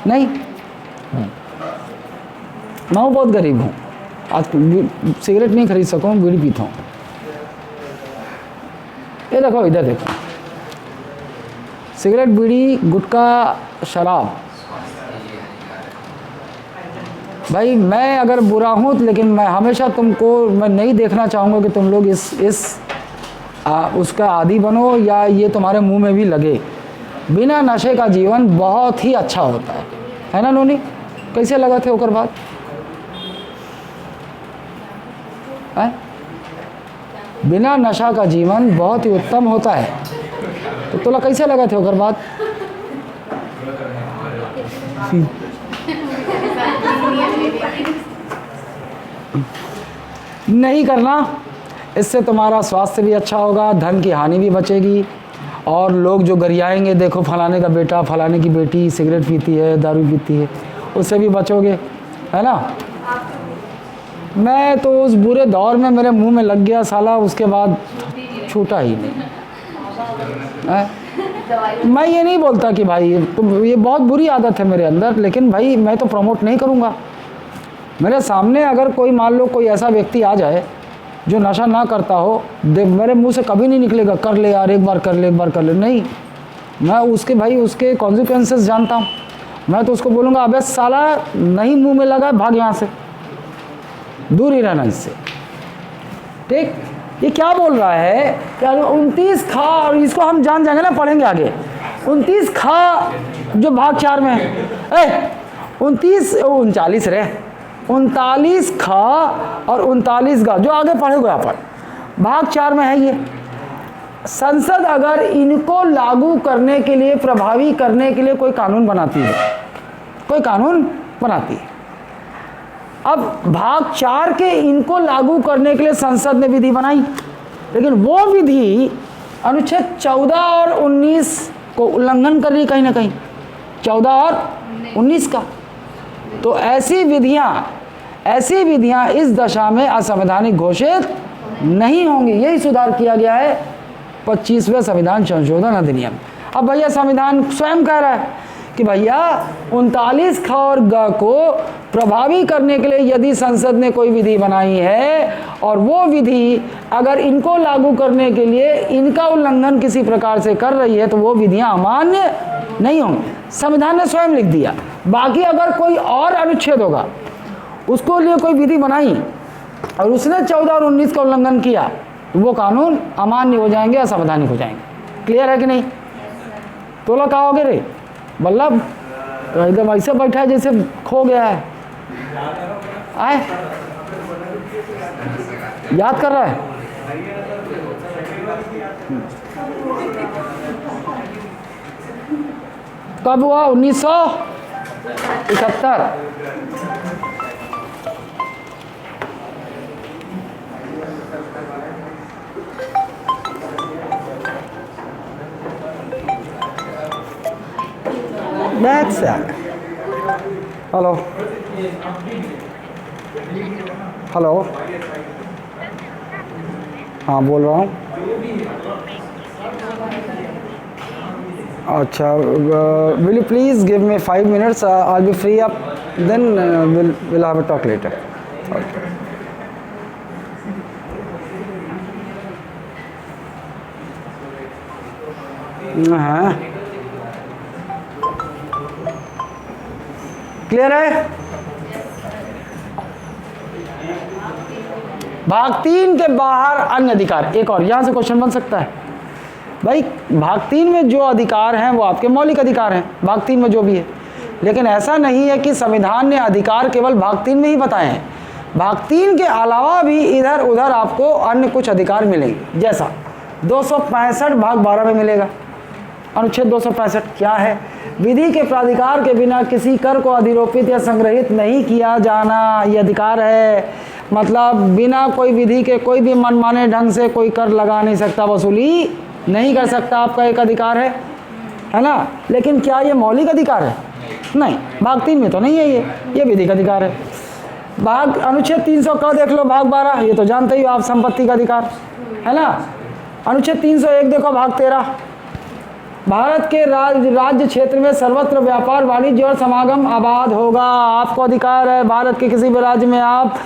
नहीं मैं बहुत गरीब हूँ, आज सिगरेट नहीं खरीद सकूँ, बीड़ी पीता हूँ। ये देखो, इधर देखो, सिगरेट, बीड़ी, गुटखा, शराब, भाई मैं अगर बुरा हूँ लेकिन मैं हमेशा तुमको मैं नहीं देखना चाहूँगा कि तुम लोग उसका आदी बनो या ये तुम्हारे मुंह में भी लगे। बिना नशे का जीवन बहुत ही अच्छा होता है ना नोनी? कैसे लगा थे ओकर बात है? बिना नशा का जीवन बहुत ही उत्तम होता है। तो तोला कैसे लगा थे ओकर बात? नहीं करना, इससे तुम्हारा स्वास्थ्य भी अच्छा होगा, धन की हानि भी बचेगी, और लोग जो गरियाएंगे देखो फलाने का बेटा फलाने की बेटी सिगरेट पीती है दारू पीती है, उससे भी बचोगे, है ना? मैं तो उस बुरे दौर में मेरे मुंह में लग गया साला, उसके बाद छूटा ही नहीं है? मैं ये नहीं बोलता कि भाई तुम ये बहुत बुरी आदत है मेरे अंदर, लेकिन भाई मैं तो प्रमोट नहीं करूँगा। मेरे सामने अगर कोई मान लो कोई ऐसा व्यक्ति आ जाए जो नशा ना करता हो, मेरे मुंह से कभी नहीं निकलेगा कर ले यार, एक बार कर ले, एक बार कर ले, नहीं। मैं उसके भाई उसके कॉन्सिक्वेंसेस जानता हूँ। मैं तो उसको बोलूँगा अबे साला नहीं मुंह में लगा, भाग यहाँ से, दूर ही रहना इससे, ठीक? ये क्या बोल रहा है कि 29 खा, और इसको हम जान जाएंगे ना, पढ़ेंगे आगे। 29 खा जो भाग 4 में है, 39 रे, 39 खा और 39 गा, जो आगे पढ़ेगा यहाँ पर भाग 4 में है। ये संसद अगर इनको लागू करने के लिए, प्रभावी करने के लिए कोई कानून बनाती है, कोई कानून बनाती है। अब भाग 4 के इनको लागू करने के लिए संसद ने विधि बनाई, लेकिन वो विधि अनुच्छेद 14 और 19 को उल्लंघन कर रही कहीं ना कहीं, 14 और 19 का। तो ऐसी विधियां इस दशा में असंवैधानिक घोषित नहीं होंगी। यही सुधार किया गया है 25वें संविधान संशोधन अधिनियम। अब भैया संविधान स्वयं कह रहा है कि भैया 39 ख और ग को प्रभावी करने के लिए यदि संसद ने कोई विधि बनाई है और वो विधि अगर इनको लागू करने के लिए इनका उल्लंघन किसी प्रकार से कर रही है तो वो विधियां अमान्य नहीं होंगी। संविधान ने स्वयं लिख दिया। बाकी अगर कोई और अनुच्छेद होगा, उसको लिए कोई विधि बनाई और उसने 14 और 19 का उल्लंघन किया तो वो कानून अमान्य हो जाएंगे, असंवैधानिक हो जाएंगे। क्लियर है कि नहीं? तोला कहोगे रे बल्लभ एकदम ऐसे बैठा है जैसे खो गया है, आए याद कर रहा है। कब हुआ? 1971। That's it. हेलो हेलो, हाँ बोल रहा हूँ। अच्छा, will you please give me 5 minutes? I'll be free up. Then we'll have a talk later. Okay. हाँ, क्लियर है? भाग 3 के बाहर अन्य अधिकार। एक और यहां से क्वेश्चन बन सकता है भाई, भाग 3 में जो अधिकार हैं वो आपके मौलिक अधिकार हैं, भाग 3 में जो भी है। लेकिन ऐसा नहीं है कि संविधान ने अधिकार केवल भाग 3 में ही बताए हैं। भाग 3 के अलावा भी इधर उधर आपको अन्य कुछ अधिकार मिलेंगे, जैसा 265 भाग 12 में मिलेगा। अनुच्छेद 265 क्या है? विधि के प्राधिकार के बिना किसी कर को अधिरोपित या संग्रहित नहीं किया जाना, ये अधिकार है। मतलब बिना कोई विधि के कोई भी मनमाने ढंग से कोई कर लगा नहीं सकता, वसूली नहीं कर सकता, आपका एक अधिकार है ना? लेकिन क्या ये मौलिक अधिकार है? नहीं, भाग 3 में तो नहीं है, ये विधिक अधिकार है। भाग अनुच्छेद 300 का देख लो, भाग 12, ये तो जानते ही हो आप, संपत्ति का अधिकार है ना। अनुच्छेद 301 देखो, भाग 13, भारत के राज्य क्षेत्र में सर्वत्र व्यापार वाणिज्य और समागम आबाद होगा। आपको अधिकार है भारत के किसी भी राज्य में आप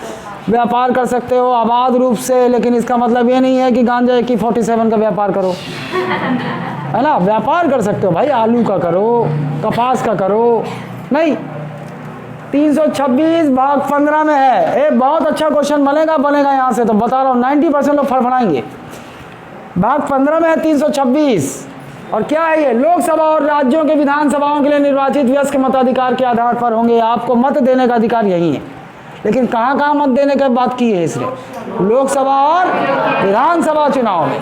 व्यापार कर सकते हो आबाद रूप से, लेकिन इसका मतलब ये नहीं है कि गांजा की 47 का व्यापार करो, है ना। व्यापार कर सकते हो भाई, आलू का करो, कपास का करो, नहीं 326 भाग 15 में है। ये बहुत अच्छा क्वेश्चन बनेगा यहाँ से, तो बता रहा हूँ 90% लोग फड़फड़ाएंगे। भाग 15 में है 326। और क्या है ये? लोकसभा और राज्यों के विधानसभाओं के लिए निर्वाचित वयस्क मताधिकार के आधार पर होंगे। आपको मत देने का अधिकार यही है, लेकिन कहाँ कहाँ मत देने की बात की है इसने? लोकसभा और विधानसभा चुनाव में,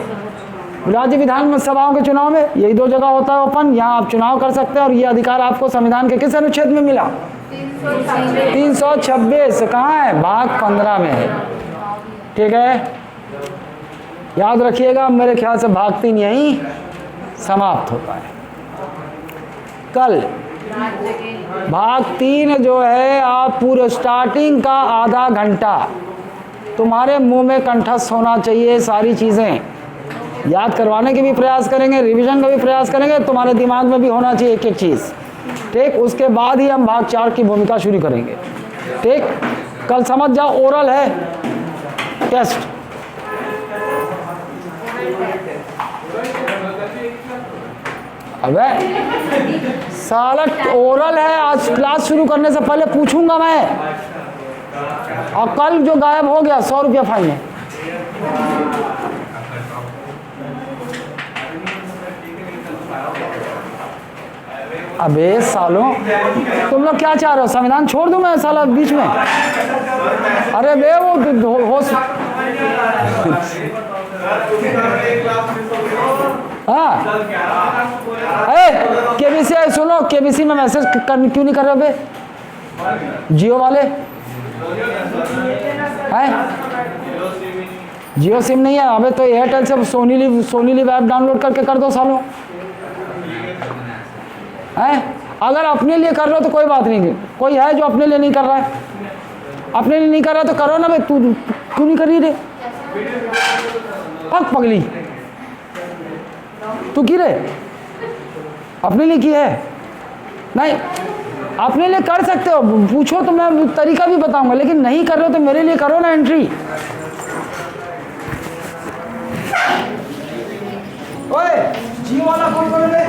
राज्य विधानसभाओं के चुनाव में यही 2 जगह होता है ओपन, यहाँ आप चुनाव कर सकते हैं। और ये अधिकार आपको संविधान के किस अनुच्छेद में मिला? 326। कहाँ है? भाग 15 में है। ठीक है, याद रखिएगा। मेरे ख्याल से भाग 3 यहीं समाप्त होता है। कल भाग 3 जो है, आप पूरे स्टार्टिंग का आधा घंटा तुम्हारे मुंह में कंठस्थ होना चाहिए। सारी चीज़ें याद करवाने के भी प्रयास करेंगे, रिवीजन का भी प्रयास करेंगे, तुम्हारे दिमाग में भी होना चाहिए एक एक चीज़। ठीक, उसके बाद ही हम भाग 4 की भूमिका शुरू करेंगे। ठीक, कल समझ जाओ, ओरल है टेस्ट। अबे साला ओरल है, आज क्लास शुरू करने से पहले पूछूंगा मैं, और कल जो गायब हो गया 100 रुपया फाइन है। अबे सालों, तुम लोग क्या चाह रहे हो? संविधान छोड़ दूं मैं साला बीच में? अरे बे वो हो हाँ, केबीसी सुनो, केबीसी में मैसेज क्यों नहीं कर रहे हो बे? जियो वाले हैं? जियो सिम नहीं है? अबे तो एयरटेल से सोनी लिव ऐप डाउनलोड करके कर दो सालों। हैं? अगर अपने लिए कर रहे हो तो कोई बात नहीं, कोई है जो अपने लिए नहीं कर रहा है? अपने लिए नहीं कर रहा तो करो ना भाई। तू क्यों नहीं कर रही रे? पग पगली, तू की रे? अपने लिए की है? नहीं, अपने लिए कर सकते हो, पूछो तो मैं तरीका भी बताऊंगा, लेकिन नहीं कर रहे हो तो मेरे लिए करो ना एंट्री। ओए जियो वाला फोन करो बे।